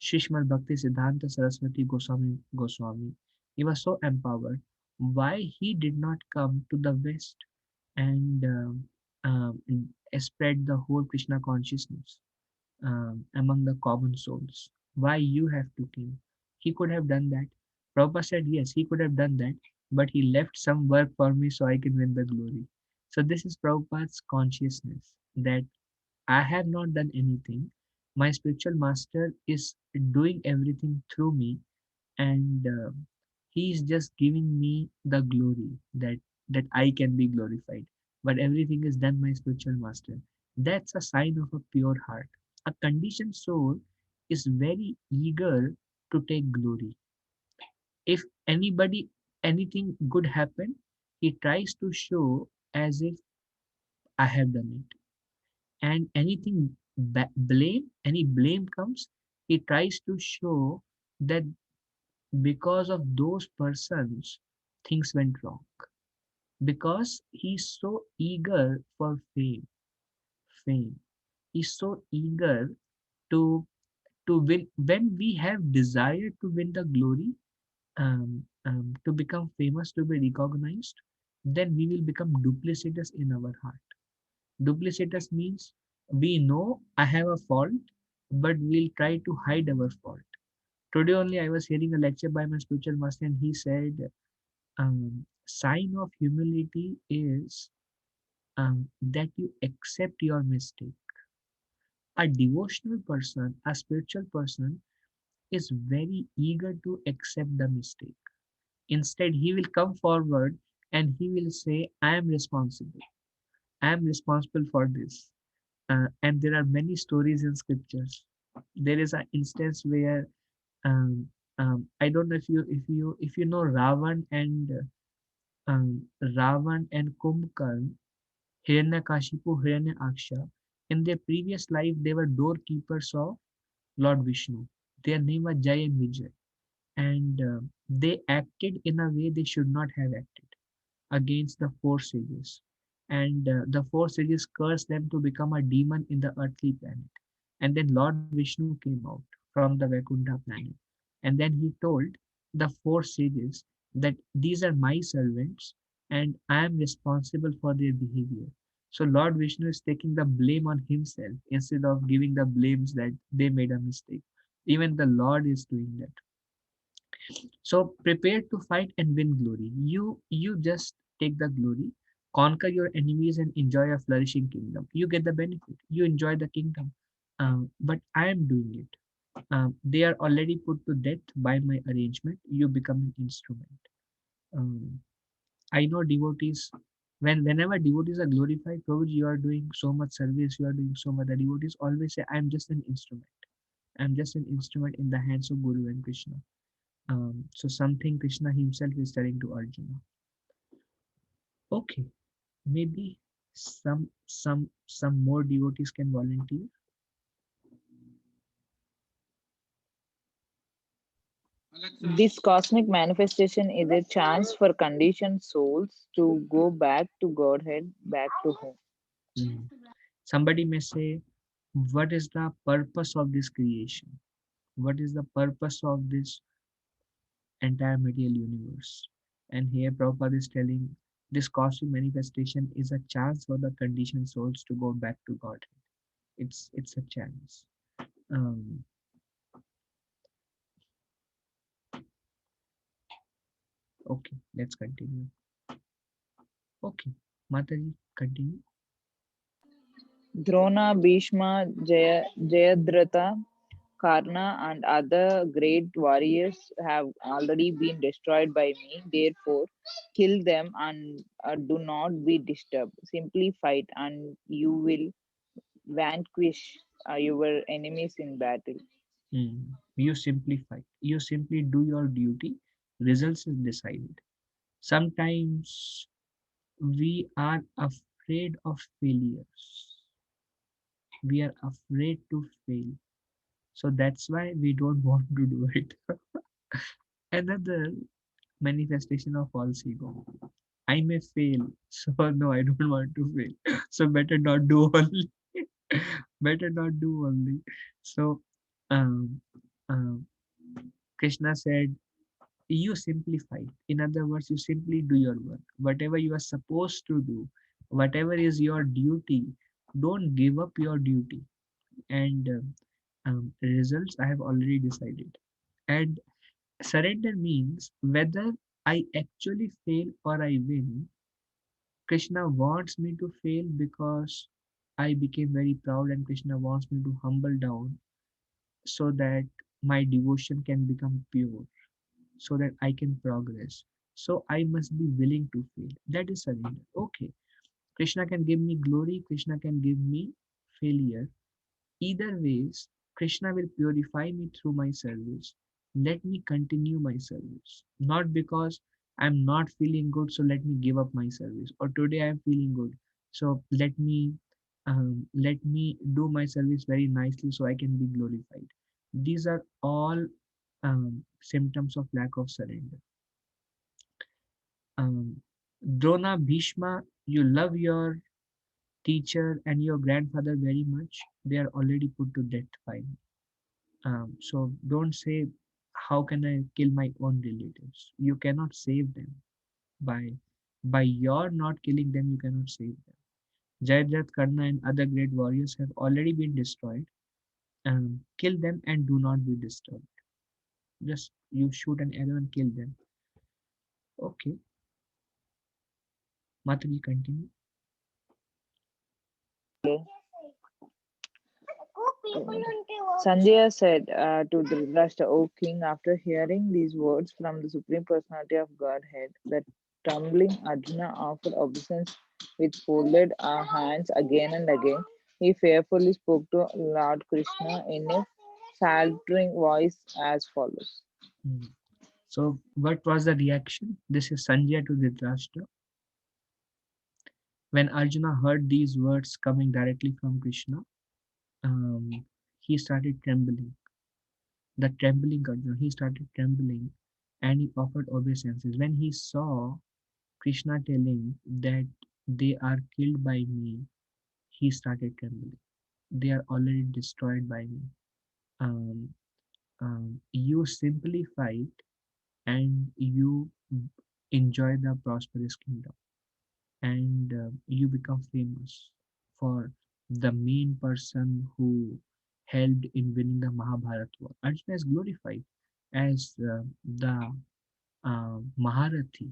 Shishmal Bhakti Siddhanta Saraswati Goswami. He was so empowered. Why he did not come to the West and spread the whole Krishna consciousness among the common souls? Why you have to come? He could have done that. Prabhupada said, yes, he could have done that, but he left some work for me so I can win the glory. So this is Prabhupada's consciousness that I have not done anything. My spiritual master is doing everything through me, and he is just giving me the glory that I can be glorified. But everything is done by spiritual master. That's a sign of a pure heart. A conditioned soul is very eager to take glory. If anybody anything good happen, he tries to show as if I have done it, and any blame comes, he tries to show that because of those persons things went wrong, because he's so eager for fame. He's so eager to win. When we have desire to win the glory, to become famous, to be recognized, then we will become duplicitous in our heart. Duplicitous means we know I have a fault, but we'll try to hide our fault. Today only I was hearing a lecture by my spiritual master, and he said, sign of humility is that you accept your mistake. A devotional person, a spiritual person, is very eager to accept the mistake. Instead, he will come forward and he will say, I am responsible. I am responsible for this. And there are many stories in scriptures. There is an instance where I don't know if you know Ravan and Kumbhakarna, Hiranyakashipu, Hiranyaksha. In their previous life, they were doorkeepers of Lord Vishnu. Their name was Jai and Vijay, and they acted in a way they should not have acted against the four sages. And the four sages cursed them to become a demon in the earthly planet. And then Lord Vishnu came out from the Vaikuntha planet. And then he told the four sages that these are my servants and I am responsible for their behavior. So Lord Vishnu is taking the blame on himself instead of giving the blames that they made a mistake. Even the Lord is doing that. So prepare to fight and win glory. You just take the glory, conquer your enemies, and enjoy a flourishing kingdom. You get the benefit. You enjoy the kingdom. But I am doing it. They are already put to death by my arrangement. You become an instrument. Um, I know devotees. Whenever devotees are glorified, Prabhuji, you are doing so much service. You are doing so much. The devotees always say, "I am just an instrument. I am just an instrument in the hands of Guru and Krishna." So something Krishna himself is telling to Arjuna. Okay, maybe some more devotees can volunteer. This cosmic manifestation is a chance for conditioned souls to go back to Godhead, back to home. Mm. Somebody may say, What is the purpose of this creation? What is the purpose of this entire material universe? And here Prabhupada is telling this cosmic manifestation is a chance for the conditioned souls to go back to God. It's a chance. Um, okay, let's continue. Okay, Mataji, continue. Drona, Bhishma, Jayadratha, Karna, and other great warriors have already been destroyed by me. Therefore, kill them and do not be disturbed. Simply fight, and you will vanquish your enemies in battle. You simplify. You simply do your duty. Results is decided. Sometimes we are afraid of failures. We are afraid to fail. So that's why we don't want to do it. Another manifestation of false ego. I may fail, so no, I don't want to fail. So better not do only. Better not do only. So um, um, Krishna said, you simplify. In other words, you simply do your work. Whatever you are supposed to do, whatever is your duty, don't give up your duty. And results I have already decided. And surrender means whether I actually fail or I win. Krishna wants me to fail because I became very proud, and Krishna wants me to humble down so that my devotion can become pure, so that I can progress. So I must be willing to fail. That is surrender. Okay. Krishna can give me glory, Krishna can give me failure. Either ways, Krishna will purify me through my service. Let me continue my service. Not because I'm not feeling good, so let me give up my service. Or today I'm feeling good, so let me do my service very nicely so I can be glorified. These are all symptoms of lack of surrender. Um, Drona, Bhishma, you love your teacher and your grandfather very much. They are already put to death by me. So don't say, how can I kill my own relatives? You cannot save them. By your not killing them, you cannot save them. Jayadrat, Karna, and other great warriors have already been destroyed. Kill them and do not be disturbed. Just you shoot an arrow and kill them. Okay, Mataji, continue. Okay. Sanjaya said to Dhritarashtra, O king, after hearing these words from the Supreme Personality of Godhead, the trembling Arjuna offered obeisance with folded hands again and again. He fearfully spoke to Lord Krishna in a faltering voice as follows. Hmm. So, what was the reaction? This is Sanjay to Dhritarashtra. When Arjuna heard these words coming directly from Krishna, he started trembling. The trembling Arjuna, he started trembling and he offered obeisances. When he saw Krishna telling that they are killed by me, he started trembling. They are already destroyed by me. Um, you simplify it and you enjoy the prosperous kingdom, and you become famous for the main person who helped in winning the Mahabharata war. Arjuna is glorified as the Maharathi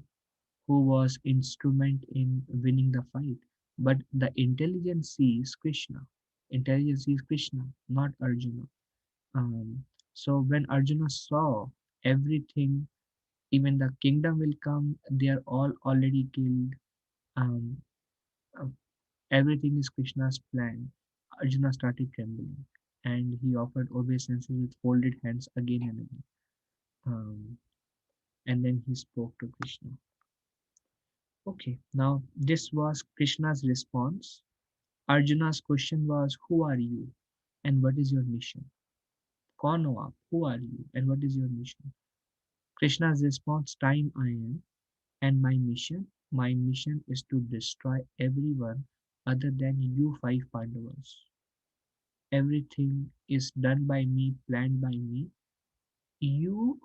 who was instrument in winning the fight. But the intelligence sees Krishna. Intelligence sees Krishna, not Arjuna. Um, so when Arjuna saw everything, even the kingdom will come, they are all already killed. Um, uh, Everything is Krishna's plan. Arjuna started trembling and he offered obeisances with folded hands again and again. Um, and then he spoke to Krishna. Okay, now this was Krishna's response. Arjuna's question was, who are you and what is your mission? Kaun ho aap? Who are you and what is your mission? Krishna's response, time I am, and my mission is to destroy everyone other than you five Pandavas. everything is done by me, planned by me. You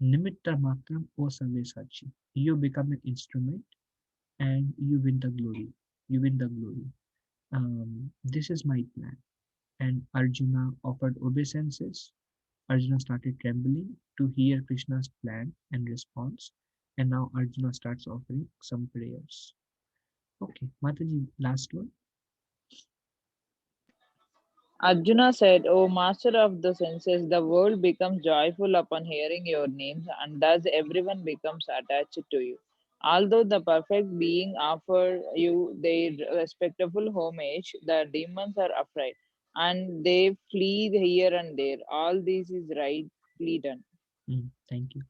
nimitta matram o sabyasachi. You become an instrument and you win the glory. You win the glory. This is my plan. And Arjuna offered obeisances. Arjuna started trembling to hear Krishna's plan and response. And now Arjuna starts offering some prayers. Okay, Mataji, last one. Arjuna said, O master of the senses, the world becomes joyful upon hearing your names, and thus everyone becomes attached to you. Although the perfect being offer you their respectful homage, the demons are afraid, and they flee here and there. All this is rightly done. Thank you.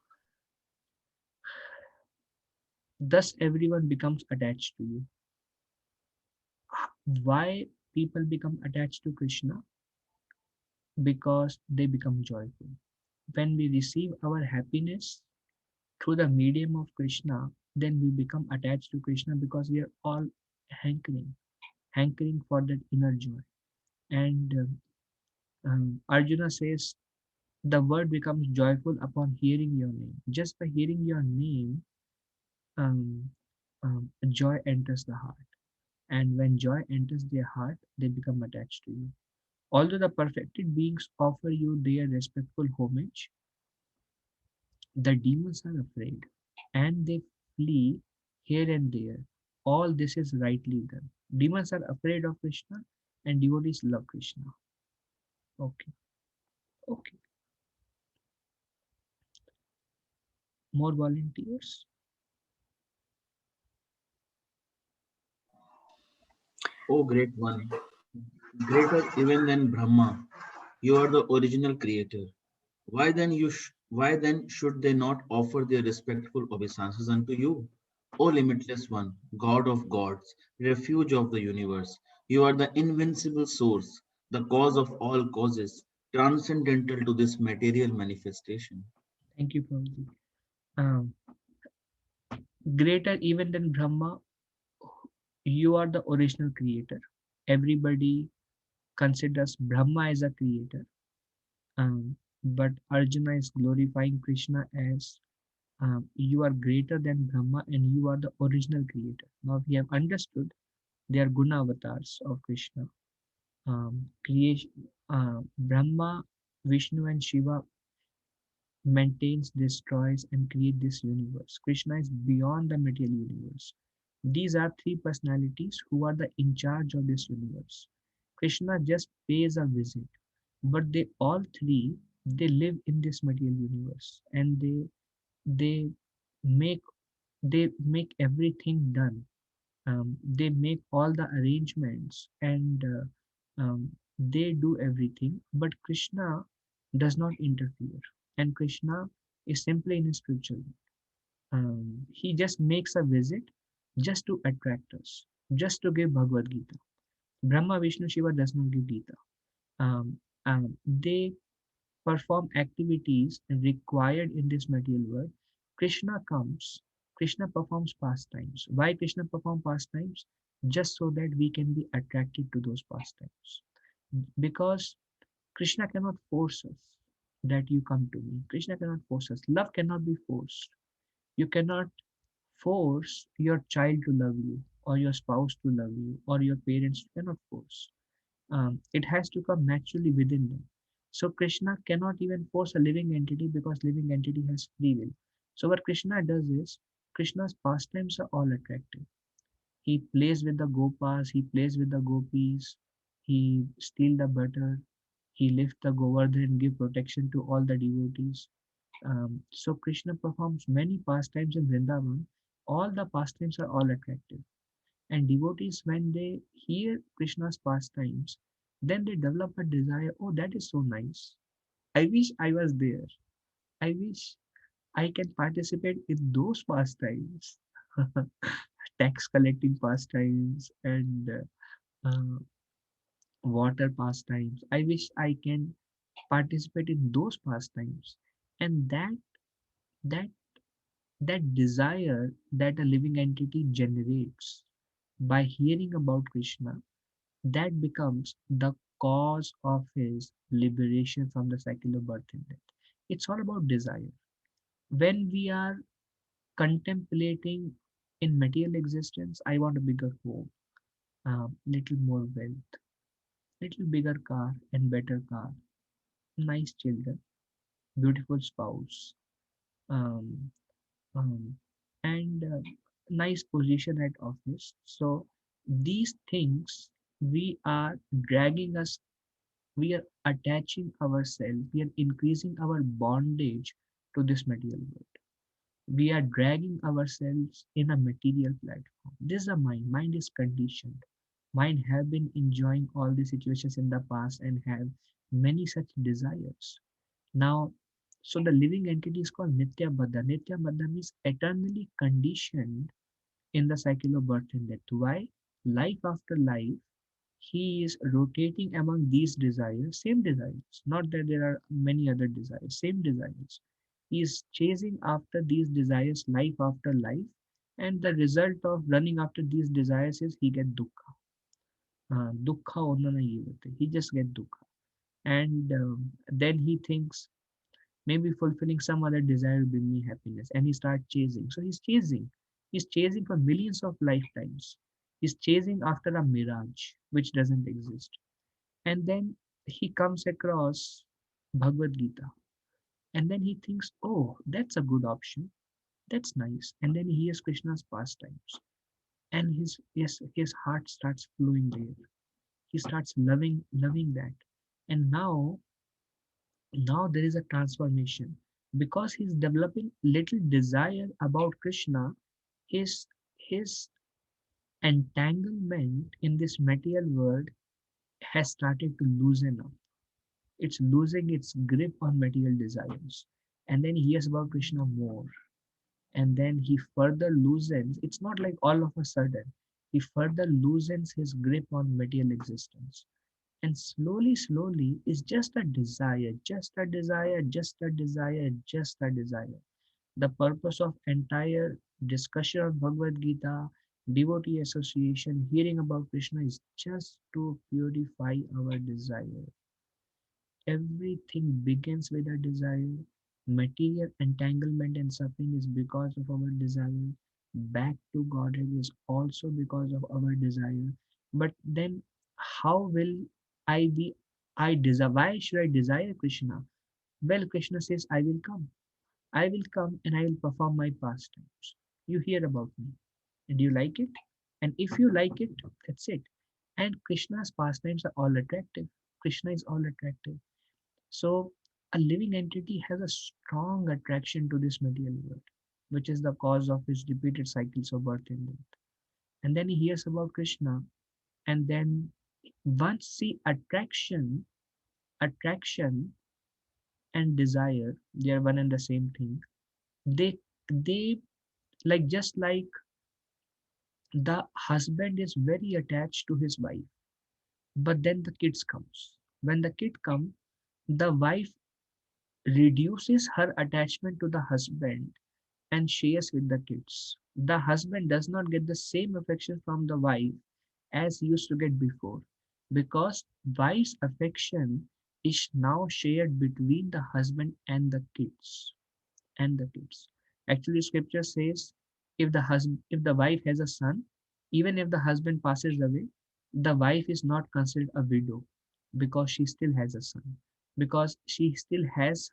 Thus, everyone becomes attached to you. Why people become attached to Krishna? Because they become joyful. When we receive our happiness through the medium of Krishna, then we become attached to Krishna because we are all hankering, hankering for that inner joy. And Arjuna says, the word becomes joyful upon hearing your name. Just by hearing your name, um, joy enters the heart. And when joy enters their heart, they become attached to you. Although the perfected beings offer you their respectful homage, the demons are afraid and they flee here and there. All this is rightly done. Demons are afraid of Krishna and devotees love Krishna. Okay, okay. More volunteers? O great one, greater even than Brahma, you are the original creator. Why then should they not offer their respectful obeisances unto you? O limitless one, God of gods, refuge of the universe, you are the invincible source, the cause of all causes, transcendental to this material manifestation. Thank you, Prabhuji. Um, Greater even than Brahma, you are the original creator. Everybody considers Brahma as a creator, but Arjuna is glorifying Krishna as you are greater than Brahma and you are the original creator. Now we have understood they are guna avatars of Krishna. Creation, Brahma, Vishnu, and Shiva maintains, destroys, and create this universe. Krishna is beyond the material universe. These are three personalities who are the in charge of this universe. Krishna just pays a visit, but they all three they live in this material universe and they make they make everything done. They make all the arrangements and they do everything, but Krishna does not interfere, and Krishna is simply in his spiritual world. He just makes a visit just to attract us, just to give Bhagavad Gita. Brahma, Vishnu, Shiva does not give Gita. They perform activities required in this material world. Krishna comes, Krishna performs pastimes. Why Krishna perform pastimes? Just so that we can be attracted to those pastimes. Because Krishna cannot force us that you come to me. Krishna cannot force us. Love cannot be forced. You cannot force your child to love you, or your spouse to love you, or your parents. You cannot force. It has to come naturally within them. So Krishna cannot even force a living entity because living entity has free will. So what Krishna does is Krishna's pastimes are all attractive. He plays with the gopas, he plays with the gopis, he steal the butter, he lift the Govardhan and give protection to all the devotees. So Krishna performs many pastimes in Vrindavan. All the pastimes are all attractive. And devotees, when they hear Krishna's pastimes, then they develop a desire. Oh, that is so nice. I wish I was there. I wish I can participate in those pastimes, tax collecting pastimes and uh, water pastimes. I wish I can participate in those pastimes, and that that desire that a living entity generates by hearing about Krishna, that becomes the cause of his liberation from the cycle of birth and death. It's all about desire. When we are contemplating in material existence, I want a bigger home, little more wealth, little bigger car and better car, nice children, beautiful spouse, um, um, and nice position at office. So these things we are dragging us, we are attaching ourselves, we are increasing our bondage to this material world. We are dragging ourselves in a material platform. This is a mind. Mind is conditioned. Mind have been enjoying all the situations in the past and have many such desires. Now, so the living entity is called Nitya Baddha. Nitya Baddha means eternally conditioned in the cycle of birth and death. Why? Life after life, he is rotating among these desires, same desires, not that there are many other desires, same desires. He is chasing after these desires life after life, and the result of running after these desires is he get dukkha. Dukkha onna nahi hote. He just get dukkha. And then he thinks maybe fulfilling some other desire will bring me happiness, and he starts chasing. So he's chasing for millions of lifetimes. He's chasing after a mirage which doesn't exist. And then he comes across Bhagavad Gita, and then he thinks, oh, that's a good option, that's nice. And then he hears Krishna's pastimes, and his heart starts flowing there. He starts loving that. And now there is a transformation because he's developing little desire about Krishna. His his entanglement in this material world has started to loosen up. It's losing its grip on material desires. And then he hears about Krishna more. And then he further loosens, it's not like all of a sudden, he further loosens his grip on material existence. And slowly, slowly, is just a desire, just a desire, just a desire, just a desire. The purpose of entire discussion of Bhagavad Gita, devotee association, hearing about Krishna is just to purify our desire. Everything begins with a desire. Material entanglement and suffering is because of our desire. Back to Godhead is also because of our desire. But then, how will I be? I desire. Why should I desire Krishna? Well, Krishna says, I will come. I will come and I will perform my pastimes. You hear about me. And you like it? And if you like it, that's it. And Krishna's pastimes are all attractive. Krishna is all attractive. So a living entity has a strong attraction to this material world, which is the cause of his repeated cycles of birth and death. And then he hears about Krishna, and then once see attraction and desire, they are one and the same thing. They like just like the husband is very attached to his wife, but then the kids comes. When the kid come, the wife reduces her attachment to the husband and shares with the kids. The husband does not get the same affection from the wife as he used to get before because wife's affection is now shared between the husband and the kids. And the kids. Actually, scripture says if the wife has a son, even if the husband passes away, the wife is not considered a widow because she still has a son. Because she still has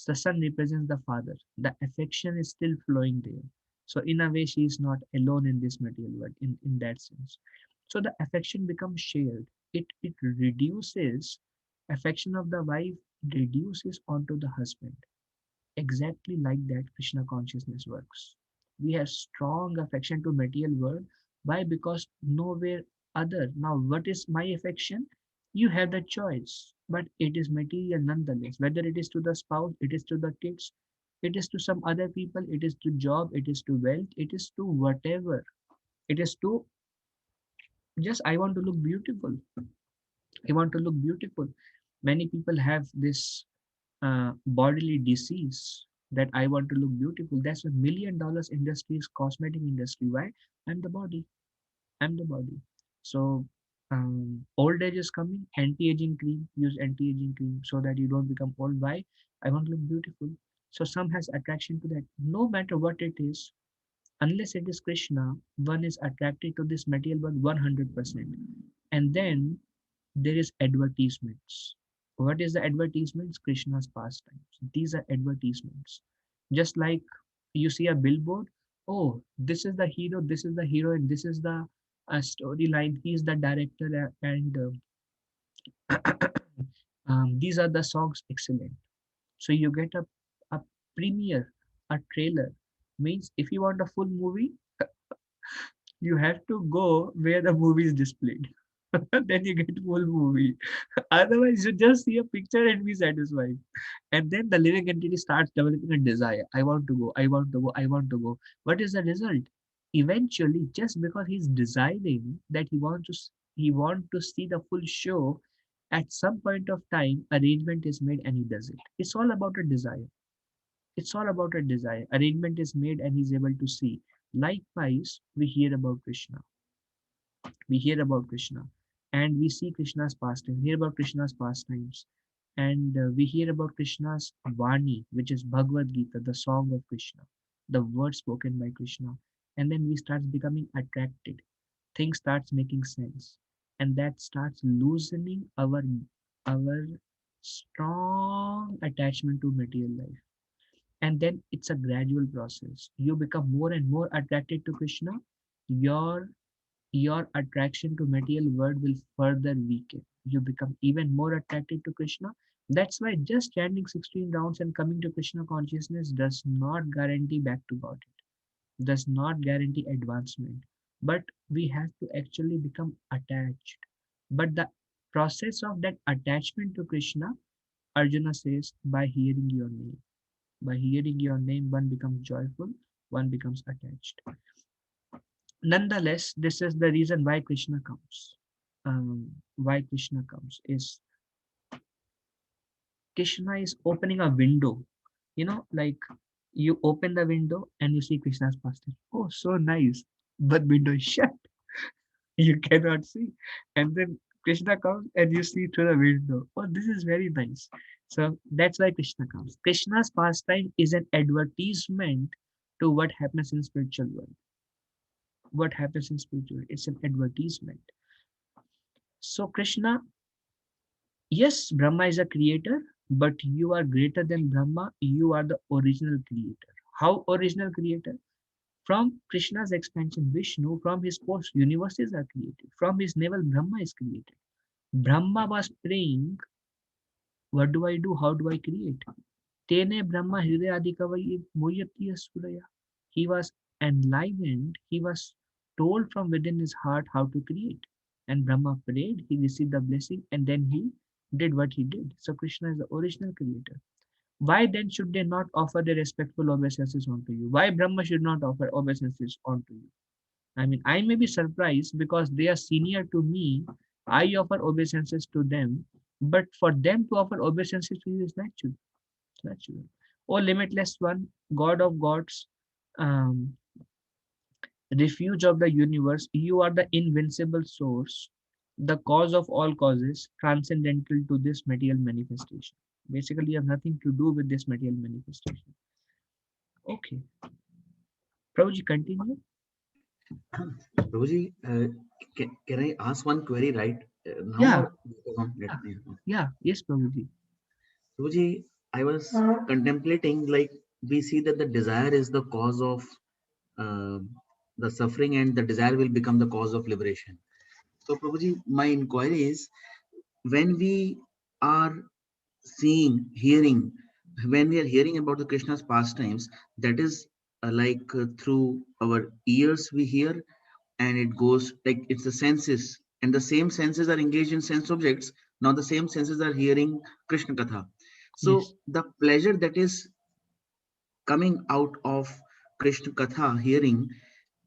the son represents the father. The affection is still flowing there. So in a way, she is not alone in this material world in that sense. So the affection becomes shared. It reduces affection of the wife reduces onto the husband. Exactly like that, Krishna consciousness works. We have strong affection to material world. Why? Because nowhere other. Now, what is my affection? You have the choice, but it is material nonetheless. Whether it is to the spouse, it is to the kids, it is to some other people, it is to job, it is to wealth, it is to whatever. It is to just I want to look beautiful. I want to look beautiful. Many people have this bodily disease that I want to look beautiful. That's a $1 million industry is cosmetic industry. Why? I'm the body. I'm the body. So Old age is coming, anti-aging cream, use anti-aging cream so that you don't become old. Why? I want to look beautiful. So some has attraction to that. No matter what it is, unless it is Krishna, one is attracted to this material world 100%. And then there is advertisements. What is the advertisements? Krishna's pastimes. These are advertisements. Just like you see a billboard, oh, this is the hero, this is the heroine, this is the storyline, he's the director, and these are the songs, excellent. So you get a premiere, a trailer. Means if you want a full movie, you have to go where the movie is displayed. Then you get full movie. Otherwise, you just see a picture and be satisfied. And then the living entity starts developing a desire. I want to go, I want to go, I want to go. What is the result? Eventually, just because he's desiring that he want to see the full show, at some point of time, arrangement is made and he does it. It's all about a desire. It's all about a desire. Arrangement is made and he's able to see. Likewise, we hear about Krishna. We hear about Krishna and we see Krishna's pastimes, hear about Krishna's pastimes, and we hear about Krishna's Vani, which is Bhagavad Gita, the song of Krishna, the words spoken by Krishna, and then we start becoming attracted. Things starts making sense, and that starts loosening our strong attachment to material life. And then it's a gradual process. You become more and more attracted to Krishna. Your attraction to material world will further weaken. You become even more attracted to Krishna. That's why just chanting 16 rounds and coming to Krishna consciousness does not guarantee back to God. It does not guarantee advancement. But we have to actually become attached. But the process of that attachment to Krishna, Arjuna says, by hearing your name. By hearing your name, one becomes joyful, one becomes attached. Nonetheless, this is the reason why Krishna comes. Why Krishna comes is Krishna is opening a window. Like you open the window and you see Krishna's pastime. Oh, so nice. But window is shut. You cannot see. And then Krishna comes and you see through the window. Oh, this is very nice. So that's why Krishna comes. Krishna's pastime is an advertisement to what happens in spiritual world. What happens in spiritual world? It's an advertisement. So Krishna, yes, Brahma is a creator, but you are greater than Brahma. You are the original creator. How original creator? From Krishna's expansion, Vishnu, from his post, universes are created. From his navel, Brahma is created. Brahma was praying, what do I do? How do I create? Tene Brahma Hridayadikavai Moyatiya Suraya. He was enlivened, he was told from within his heart how to create. And Brahma prayed, he received the blessing, and then he did what he did. So Krishna is the original creator. Why then should they not offer their respectful obeisances unto you? Why Brahma should not offer obeisances unto you? I mean, I may be surprised because they are senior to me. I offer obeisances to them, but for them to offer obeisances to you is natural. Natural. O limitless one, God of gods, um, refuge of the universe, you are the invincible source, the cause of all causes, transcendental to this material manifestation. Basically, you have nothing to do with this material manifestation. Okay. Prabhuji, continue. Prabhuji, can I ask one query right now Yeah, or later on? yeah, Yeah. yeah. Yes, Prabhuji. Prabhuji, I was contemplating, like, we see that the desire is the cause of uh, the suffering, and the desire will become the cause of liberation. So, Prabhuji, my inquiry is, when we are seeing, hearing, when we are hearing about the Krishna's pastimes, that is through our ears we hear, and it goes like it's the senses, and the same senses are engaged in sense objects. Now the same senses are hearing Krishna Katha. Yes, So the pleasure that is coming out of Krishna Katha hearing,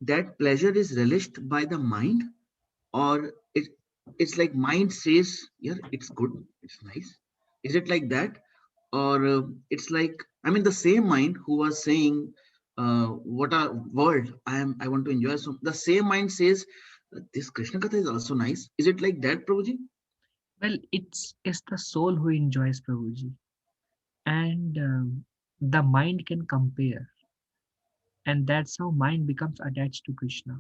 that pleasure is relished by the mind, or it's like mind says, yeah, it's good, it's nice. Is it like that? Or it's like, I mean, the same mind who was saying, what a world I want to enjoy, so the same mind says, This Krishna Katha is also nice. Is it like that, Prabhuji? Well, it's the soul who enjoys Prabhuji, and the mind can compare, and that's how mind becomes attached to Krishna.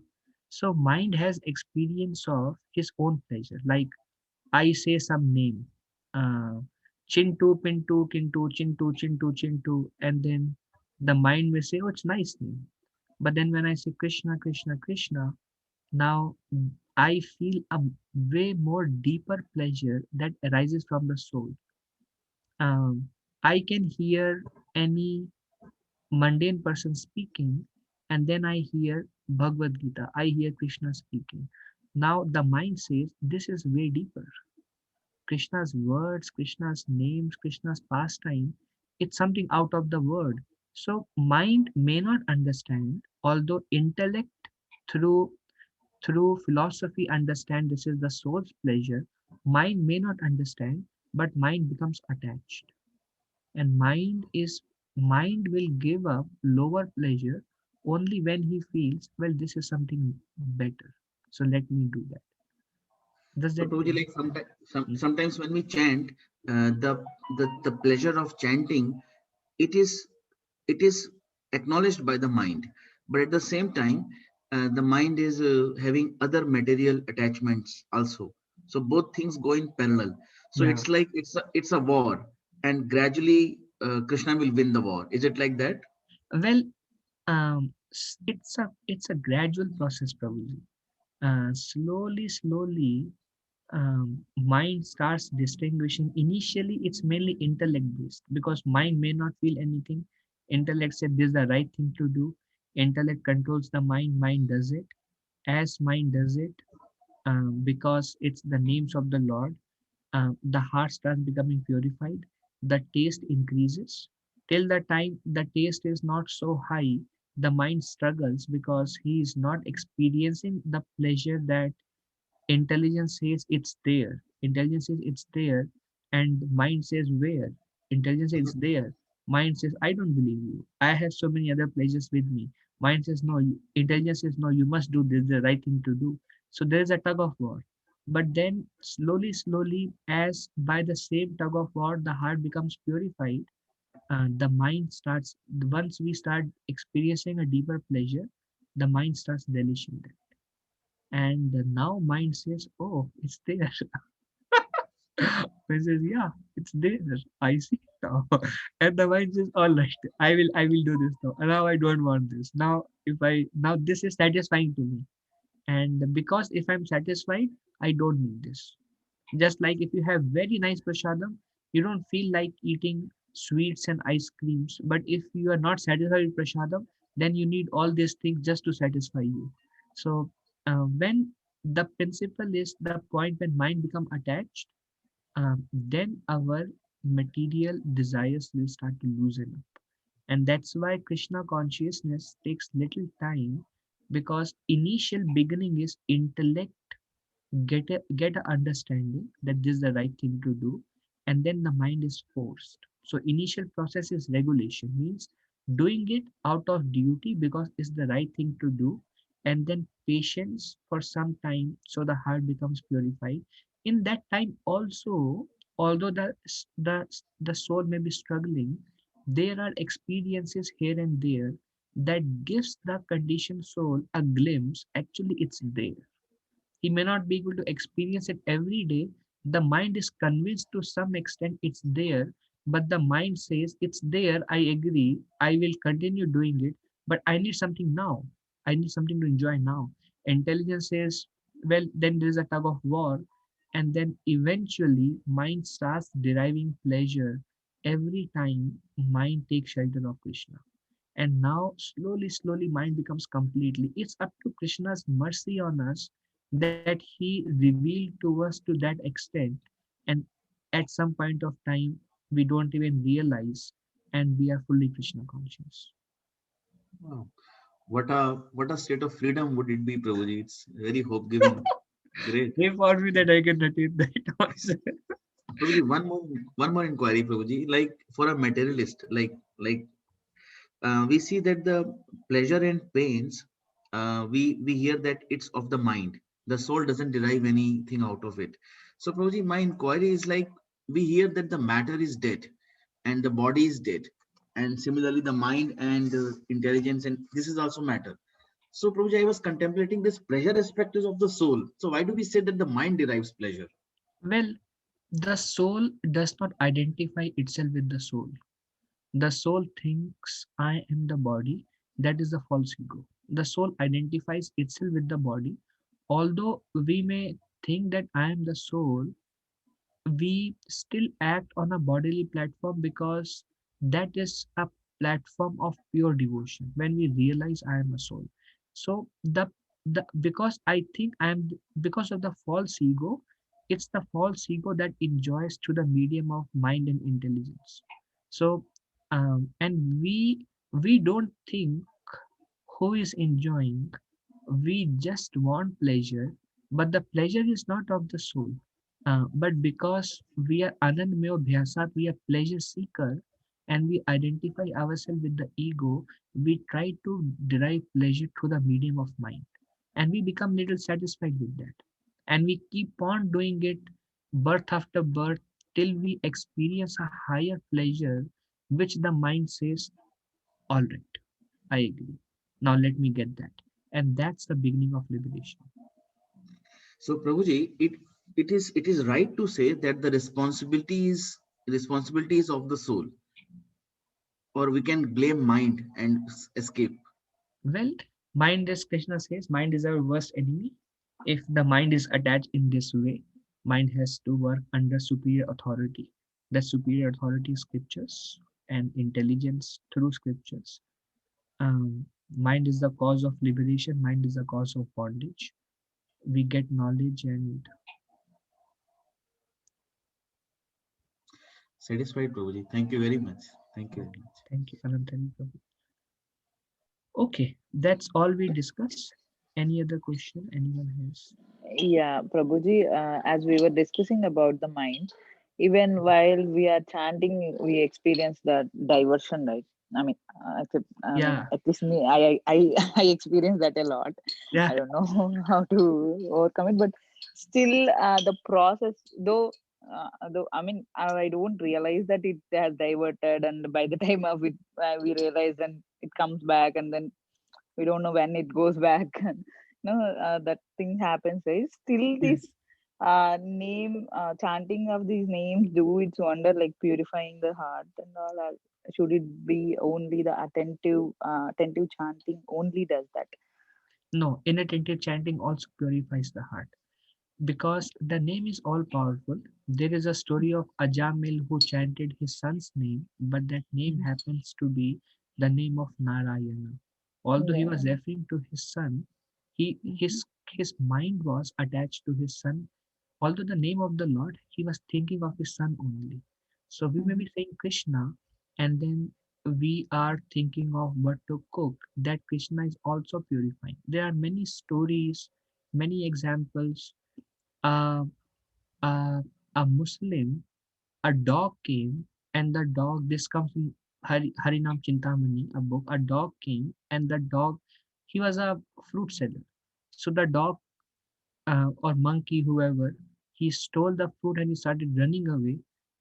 So mind has experience of his own pleasure. Like I say some name, uh, Chintu, Pintu, Kintu, Chintu, Chintu, Chintu, and then the mind may say, "Oh, it's nice name." But then when I say Krishna, Krishna, Krishna, now I feel a way more deeper pleasure that arises from the soul. I can hear any mundane person speaking, and then I hear Bhagavad Gita, I hear Krishna speaking. Now the mind says, this is way deeper. Krishna's words, Krishna's names, Krishna's pastime, it's something out of the word. So mind may not understand, although intellect through philosophy understand this is the soul's pleasure. Mind may not understand, but mind becomes attached. And mind will give up lower pleasure only when he feels, well, this is something better. So let me do that. Does So that Prabhuji, like sometimes when we chant, the pleasure of chanting, it is it is acknowledged by the mind, but at the same time, the mind is having other material attachments also. So both things go in parallel. So yeah. it's like it's a war, and gradually Krishna will win the war. Is it like that? Well, it's a gradual process, probably. Slowly, mind starts distinguishing. Initially, it's mainly intellect based because mind may not feel anything. Intellect said this is the right thing to do. Intellect controls the mind. Mind does it. As mind does it, because it's the names of the Lord, the heart starts becoming purified, the taste increases. Till the time the taste is not so high, the mind struggles because he is not experiencing the pleasure that intelligence says it's there. Intelligence says it's there, and mind says where? Intelligence says it's there. Mind says, I don't believe you. I have so many other pleasures with me. Mind says, no. Intelligence says, no, you must do this, the right thing to do. So there is a tug of war. But then slowly, as by the same tug of war, the heart becomes purified. The mind starts, once we start experiencing a deeper pleasure, the mind starts relishing that. And now mind says, oh, it's there. Mind says, yeah, it's there. I see it now. And the mind says, all right, I will do this now. And now I don't want this. Now this is satisfying to me. And because if I'm satisfied, I don't need this. Just like if you have very nice prasadam, you don't feel like eating sweets and ice creams. But if you are not satisfied with prasadam, then you need all these things just to satisfy you. So when the principle is the point when mind become attached, then our material desires will start to loosen up. And that's why Krishna consciousness takes little time because initial beginning is intellect get a understanding that this is the right thing to do, and then the mind is forced. So initial process is regulation, means doing it out of duty because it's the right thing to do, and then patience for some time so the heart becomes purified. In that time also, although the soul may be struggling, there are experiences here and there that gives the conditioned soul a glimpse actually it's there. He may not be able to experience it every day. The mind is convinced to some extent it's there, but the mind says it's there. I agree. I will continue doing it, but I need something now. I need something to enjoy now. Intelligence says, well, then there is a tug of war, and then eventually mind starts deriving pleasure every time mind takes shelter of Krishna. And now slowly mind becomes completely, it's up to Krishna's mercy on us that he revealed to us to that extent. And at some point of time we don't even realize, and we are fully Krishna conscious. Wow. What a state of freedom would it be, Prabhuji? It's very hope giving. Great. Pray for me that I can attain that also. Prabhuji, one more inquiry, Prabhuji. Like for a materialist, like we see that the pleasure and pains, we hear that it's of the mind. The soul doesn't derive anything out of it. So, Prabhuji, my inquiry is like, we hear that the matter is dead and the body is dead. And similarly, the mind and intelligence, and this is also matter. So, Prabhuji, I was contemplating this pleasure aspect is of the soul. So, why do we say that the mind derives pleasure? Well, the soul does not identify itself with the soul. The soul thinks I am the body. That is the false ego. The soul identifies itself with the body. Although we may think that I am the soul, we still act on a bodily platform because that is a platform of pure devotion when we realize I am a soul. So the because I think I am because of the false ego, it's the false ego that enjoys through the medium of mind and intelligence. So and we don't think who is enjoying, we just want pleasure, but the pleasure is not of the soul. But because we are anandmaya bhyasat, we are pleasure seeker, and we identify ourselves with the ego, we try to derive pleasure through the medium of mind. And we become little satisfied with that. And we keep on doing it birth after birth till we experience a higher pleasure, which the mind says, all right, I agree. Now let me get that. And that's the beginning of liberation. So, Prabhuji, it is right to say that the responsibilities of the soul, or we can blame mind and escape. Well, mind, as Krishna says, mind is our worst enemy. If the mind is attached in this way, mind has to work under superior authority. The superior authority is scriptures and intelligence through scriptures. Mind is the cause of liberation, mind is the cause of bondage. We get knowledge and Satisfied, Prabhuji. Thank you very much. Thank you very okay, much. thank you, Anantani Prabhu. Okay, that's all we discuss. Any other question anyone has? Yeah, Prabhuji, as we were discussing about the mind, even while we are chanting, we experience that diversion, right? I mean, Yeah, at least me, I experience that a lot. yeah, I don't know how to overcome it, but still, the process, though, I mean, I don't realize that it has diverted, and by the time of it, we realize, and it comes back, and then we don't know when it goes back. No, that thing happens, right? Still this yes. name chanting of these names do its wonder, like purifying the heart and all. Should it be only the attentive chanting only does that? No, inattentive chanting also purifies the heart because the name is all powerful. There is a story of Ajamil who chanted his son's name, but that name Mhm. happens to be the name of Narayana. Although he was Yeah. referring to his son, he Mhm. his mind was attached to his son. Although the name of the Lord, he was thinking of his son only. So we may Mhm. be saying Krishna, and then we are thinking of what to cook. That Krishna is also purifying. There are many stories, many examples. Uh, uh, a Muslim, a dog came, and the dog, this comes in Harinam Chintamani, a book. A dog came, and the dog, he was a fruit seller. So the dog or monkey, whoever, he stole the fruit and he started running away.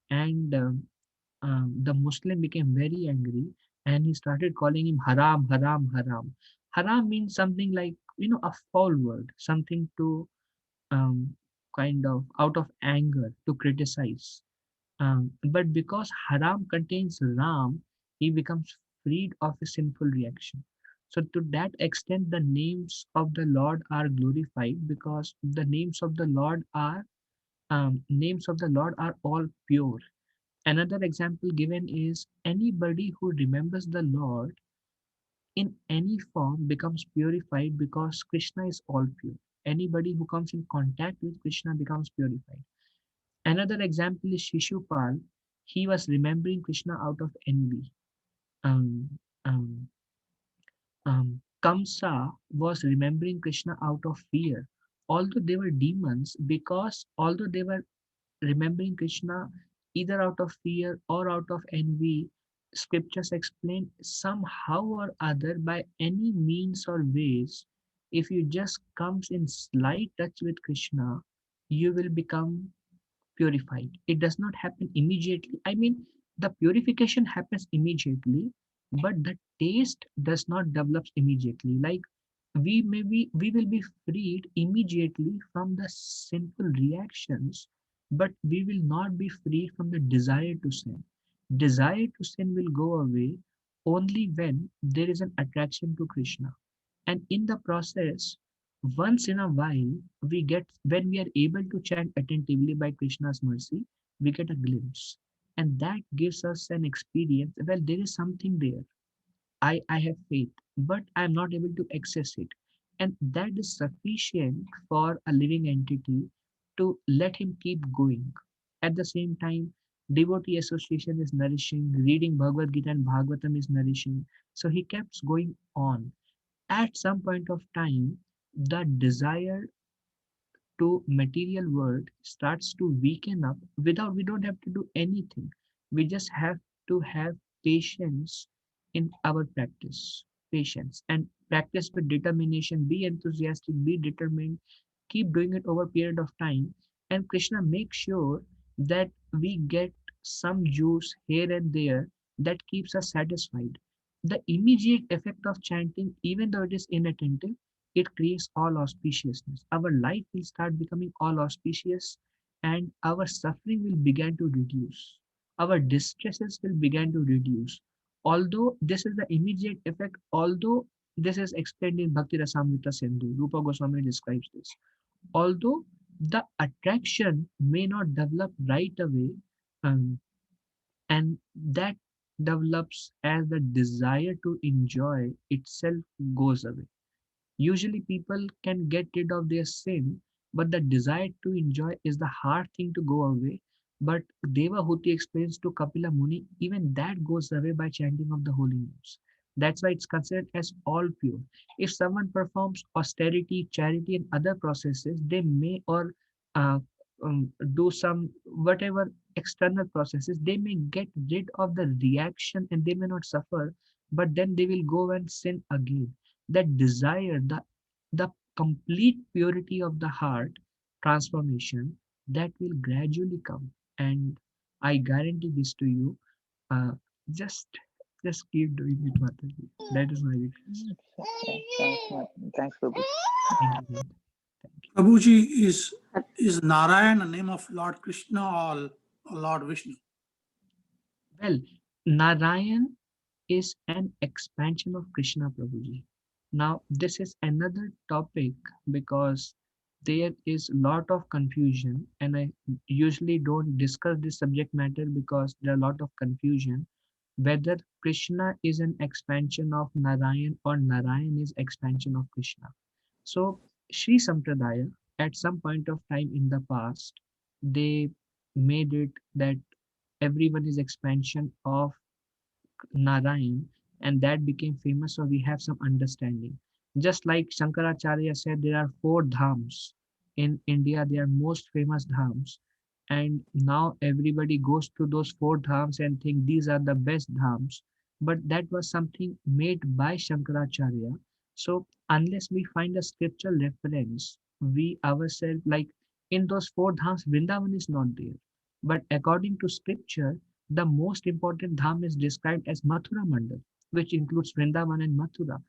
And the Muslim became very angry and he started calling him Haram, Haram, Haram. Haram means something like, a foul word, something to um, kind of out of anger to criticize. But because Haram contains Ram, he becomes freed of a sinful reaction. So to that extent, the names of the Lord are glorified because the names of the Lord are all pure. Another example given is anybody who remembers the Lord in any form becomes purified because Krishna is all pure. Anybody who comes in contact with Krishna becomes purified. Another example is Shishupal. He was remembering Krishna out of envy. Um, um, Kamsa was remembering Krishna out of fear. Although they were demons, because although they were remembering Krishna either out of fear or out of envy, scriptures explain somehow or other by any means or ways, If you just comes in slight touch with Krishna, you will become purified. It does not happen immediately. I mean, the purification happens immediately, but the taste does not develop immediately. Like, we will be freed immediately from the sinful reactions, but we will not be freed from the desire to sin. Desire to sin will go away only when there is an attraction to Krishna. And in the process, once in a while, we get, when we are able to chant attentively by Krishna's mercy, we get a glimpse. And that gives us an experience. Well, there is something there. I have faith, but I'm not able to access it. And that is sufficient for a living entity to let him keep going. At the same time, devotee association is nourishing, reading Bhagavad Gita and Bhagavatam is nourishing. So he kept going on. At some point of time, the desire to material world starts to weaken up without, we don't have to do anything. We just have to have patience in our practice. Patience and practice with determination. Be enthusiastic, be determined, keep doing it over a period of time, and Krishna makes sure that we get some juice here and there that keeps us satisfied. The immediate effect of chanting, even though it is inattentive, it creates all auspiciousness. Our life will start becoming all auspicious, and our suffering will begin to reduce. Our distresses will begin to reduce. Although this is the immediate effect, although this is explained in Bhakti Rasamrita Sindhu, Rupa Goswami describes this. Although the attraction may not develop right away, um, and that develops as the desire to enjoy itself goes away. Usually people can get rid of their sin, but the desire to enjoy is the hard thing to go away. But Devahuti explains to Kapila Muni, even that goes away by chanting of the holy names. That's why it's considered as all pure. If someone performs austerity, charity, and other processes, they may, or uh, do some whatever external processes, they may get rid of the reaction and they may not suffer, but then they will go and sin again. That desire, the complete purity of the heart transformation, that will gradually come. And I guarantee this to you. uh, just just keep doing it, Mataji. That is my request. Yeah, thanks, Martin. Thanks, Prabhu. Thank you, Lord. Thank you. Prabhuji, is Narayan a name of Lord Krishna or Lord Vishnu? Well, Narayan is an expansion of Krishna, Prabhuji. Now, this is another topic because there is a lot of confusion, and I usually don't discuss this subject matter because there are a lot of confusion whether Krishna is an expansion of Narayan or Narayan is expansion of Krishna. So, Sri Sampradaya, at some point of time in the past, they made it that everyone is expansion of Narayan, and that became famous, so we have some understanding. Just like Shankaracharya said, there are four dhams in India, they are most famous dhams, and now everybody goes to those four dhams and think these are the best dhams. But that was something made by Shankaracharya. So unless we find a scriptural reference, we ourselves, like in those four dhams, Vrindavan is not there. But according to scripture, the most important dham is described as Mathura Mandal, which includes Vrindavan and Mathura.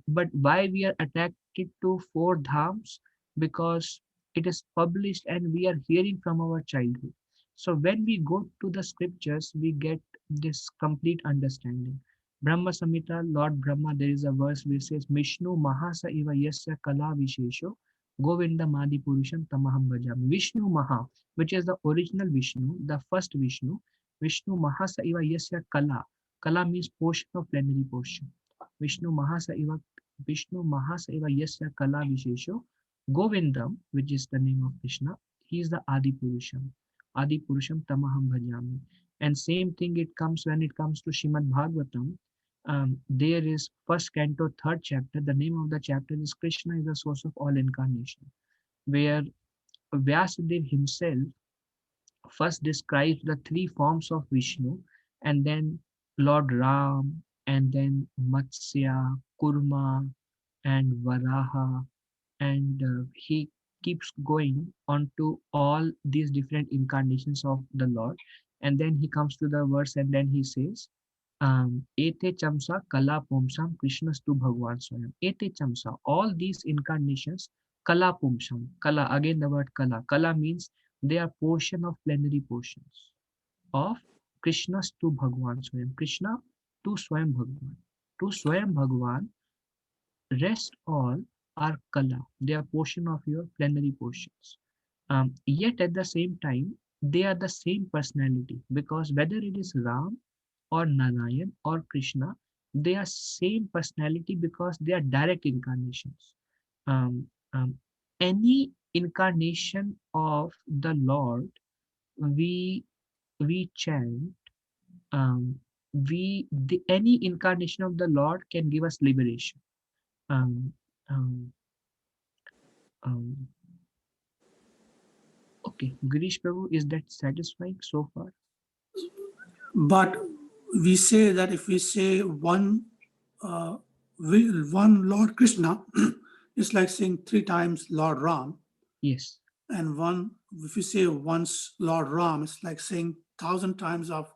But why we are attracted to four dhams? Because it is published and we are hearing from our childhood. So when we go to the scriptures, we get this complete understanding. Brahma Samhita, Lord Brahma, there is a verse which says, Vishnu Mahasa Iva Yasya Kala Vishesho Govinda Madi Purusham Tamaham Bhajami. Vishnu Maha, which is the original Vishnu, the first Vishnu. Vishnu Mahasa Iva Yasya Kala. Kala means portion of plenary portion. Vishnu Mahasa Iva Vishnu Mahasa Iva Yasya Kala Vishesho. Govindam, which is the name of Krishna, he is the Adi Purusham. Adi Purusham Tamaham Bhajami. And same thing it comes when it comes to Shrimad Bhagavatam. There is first canto, third chapter. The name of the chapter is Krishna is the source of all incarnation, where Vyasadeva himself first describes the three forms of Vishnu, and then Lord Ram, and then Matsya, Kurma, and Varaha, and he keeps going on to all these different incarnations of the Lord. And then he comes to the verse and then he says, Ete Chamsa Kala Pumsam Krishnastu Bhagwan Swayam. Ete Chamsa, all these incarnations, Kala Pumsam. Kala, again the word Kala. Kala means they are portion of plenary portions of Krishnastu Bhagwan Swayam. Krishna to Swayam Bhagwan. To Swayam Bhagwan, rest all are kala. They are portion of your plenary portions. Yet at the same time, they are the same personality, because whether it is Ram or Narayan or Krishna, they are same personality because they are direct incarnations. Um, um, any incarnation of the Lord, we we chant, any incarnation of the Lord can give us liberation. Um, um, um, okay, Girish Prabhu, is that satisfying so far? But we say that if we say uh, one Lord Krishna, it's like saying 3 times Lord Ram, Yes, and if we say once Lord Ram, it's like saying 1,000 times of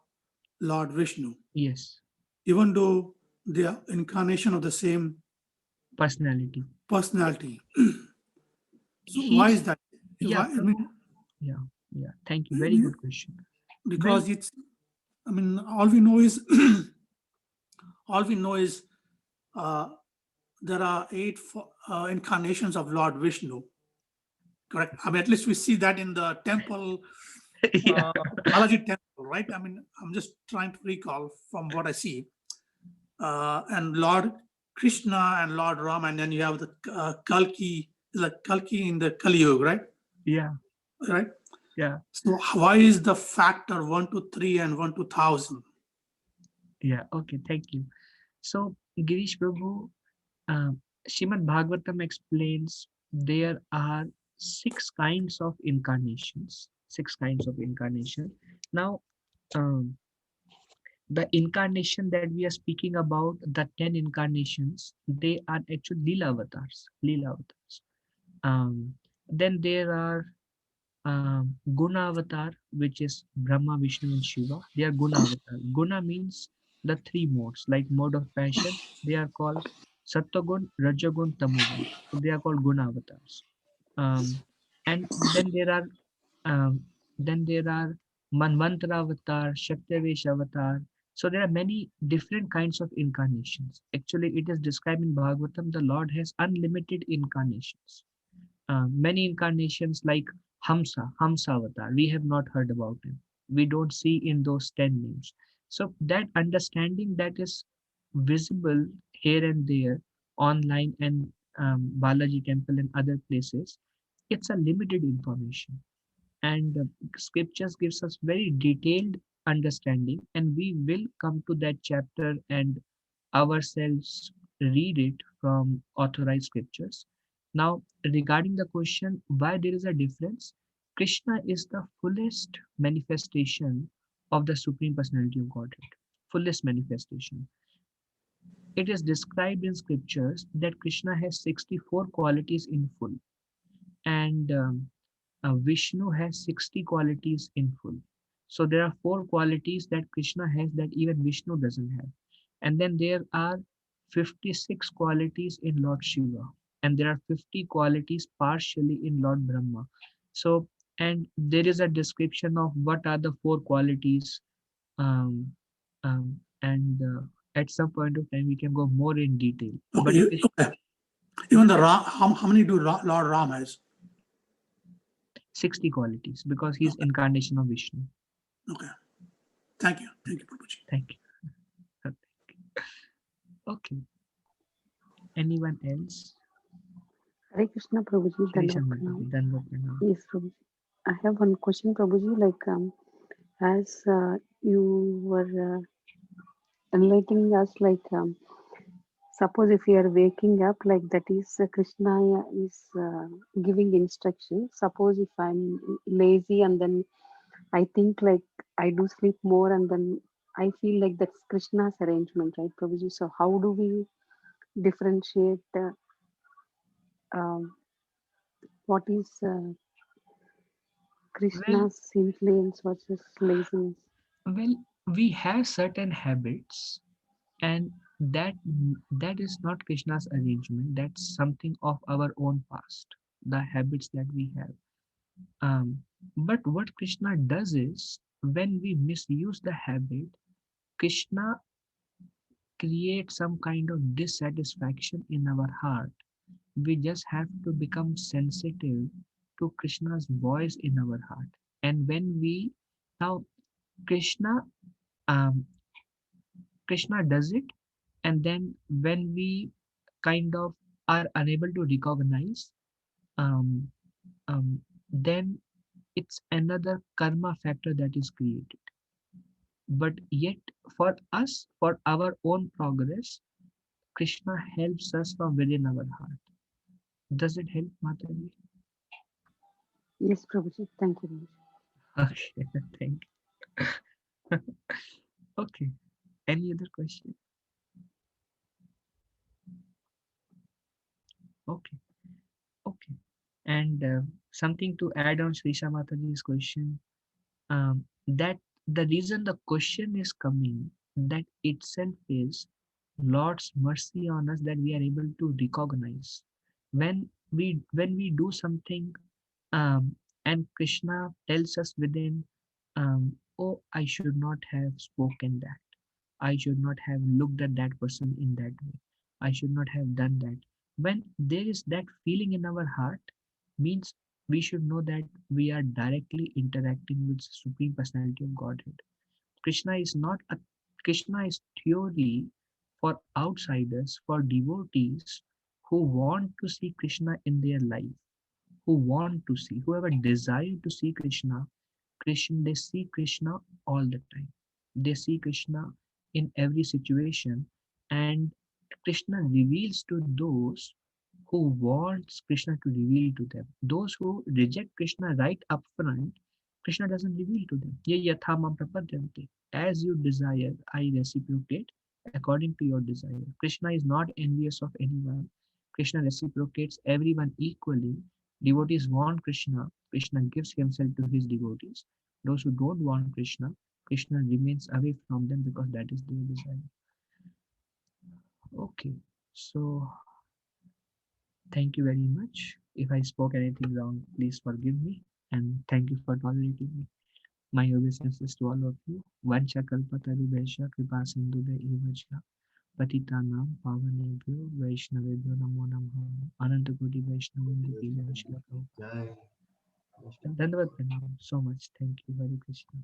Lord Vishnu, yes, even though they are incarnation of the same personality. personality. So why He's, is that? yeah, Why, I mean, Prabhu. Yeah, yeah. Thank you. Very good question. Well, because all we know is all we know is uh, there are incarnations of Lord Vishnu. Correct. I mean, at least we see that in the temple, yeah, Balaji temple, right? I mean, I'm just trying to recall from what I see. And Lord Krishna and Lord Ram, and then you have the Kalki, like Kalki in the Kali Yuga, right? yeah, Right. yeah, So why is the factor 1 to 3 and 1 to 1,000? yeah. Okay, thank you. So, Girish Prabhu, uh, Srimad Bhagavatam explains there are six kinds of incarnations. Six kinds of incarnation. Now, um, the incarnation that we are speaking about, the 10 incarnations, they are actually Leela avatars. Leela avatars. Then there are Guna avatar, which is Brahma, Vishnu, and Shiva. They are Guna avatar. Guna means the three modes, like mode of passion. They are called Sattvagun, Rajagun, Tamogun. So they are called Guna avatars. Um, and um, then there are Manvantara avatar, Shaktivesh avatar. So there are many different kinds of incarnations. Actually, it is described in Bhagavatam, the Lord has unlimited incarnations. Many incarnations like Hamsa avatar, we have not heard about him. We don't see in those 10 names. So that understanding that is visible here and there online and Balaji temple and other places, it's a limited information. And scriptures gives us very detailed understanding, and we will come to that chapter and ourselves read it from authorized scriptures. Now, regarding the question why there is a difference, Krishna is the fullest manifestation of the Supreme Personality of Godhead. Fullest manifestation. It is described in scriptures that Krishna has 64 qualities in full, and Vishnu has 60 qualities in full. So there are four qualities that Krishna has that even Vishnu doesn't have. And then there are 56 qualities in Lord Shiva, and there are 50 qualities partially in Lord Brahma. So, and there is a description of what are the four qualities. Um, and At some point of time, we can go more in detail. But Okay, it is okay. Even the Ram, how many do Lord Ram has? 60 qualities because he is Okay, incarnation of Vishnu. okay. Thank you, Prabhuji. Thank you. Okay. Anyone else? Hare Krishna Prabhuji, Krishna Dandavat Mataji, Pranam. Dandavat Pranam. Yes, Prabhuji. I have one question, Prabhuji. Like, as you were enlightening us, like, suppose if you are waking up, like that is Krishna is giving instruction. Suppose if I'm lazy and then I think like I do sleep more and then I feel like that's Krishna's arrangement, right, Prabhuji? So how do we differentiate? um, what is Well, Krishna's influence versus laziness? well, we have certain habits, and that is not Krishna's arrangement. That's something of our own past, the habits that we have. Um, but what Krishna does is, when we misuse the habit, Krishna creates some kind of dissatisfaction in our heart. We just have to become sensitive to Krishna's voice in our heart. And when we now Krishna um, Krishna does it, and then when we kind of are unable to recognize, um, then it's another karma factor that is created. But yet, for us, for our own progress, Krishna helps us from within our heart. Does it help, Mataji? Yes, Prabhuji. Thank you, Prabhuji. Okay, thank you. Okay, any other question? Okay, okay. And something to add on Srisha Mataji's question, that the reason the question is coming, that itself is Lord's mercy on us, that we are able to recognize when we do something, and Krishna tells us within, oh, I should not have spoken that, I should not have looked at that person in that way, I should not have done that. When there is that feeling in our heart, means we should know that we are directly interacting with Supreme Personality of Godhead. Krishna is not a Krishna is theory for outsiders, for devotees who want to see Krishna in their life, who want to see, whoever desire to see Krishna, they see Krishna all the time. They see Krishna in every situation, and Krishna reveals to those who wants Krishna to reveal to them. Those who reject Krishna right up front, Krishna doesn't reveal to them. Ye yatha mam prapadyante. As you desire, I reciprocate according to your desire. Krishna is not envious of anyone. Krishna reciprocates everyone equally. Devotees want Krishna. Krishna gives himself to his devotees. Those who don't want Krishna, Krishna remains away from them because that is their desire. Okay, so thank you very much. If I spoke anything wrong, please forgive me. And thank you for tolerating me. My obeisances to all of you. Vancha kalpatarubhesha kripa sindhubhe evacha patitanam pavanebhyo vaishnavebhyo namo namaha. Ananta koti vaishnavindi ki jai Shri Prabhupada. Jai. Dhanavad pranam so much. Thank you, Hare Krishna.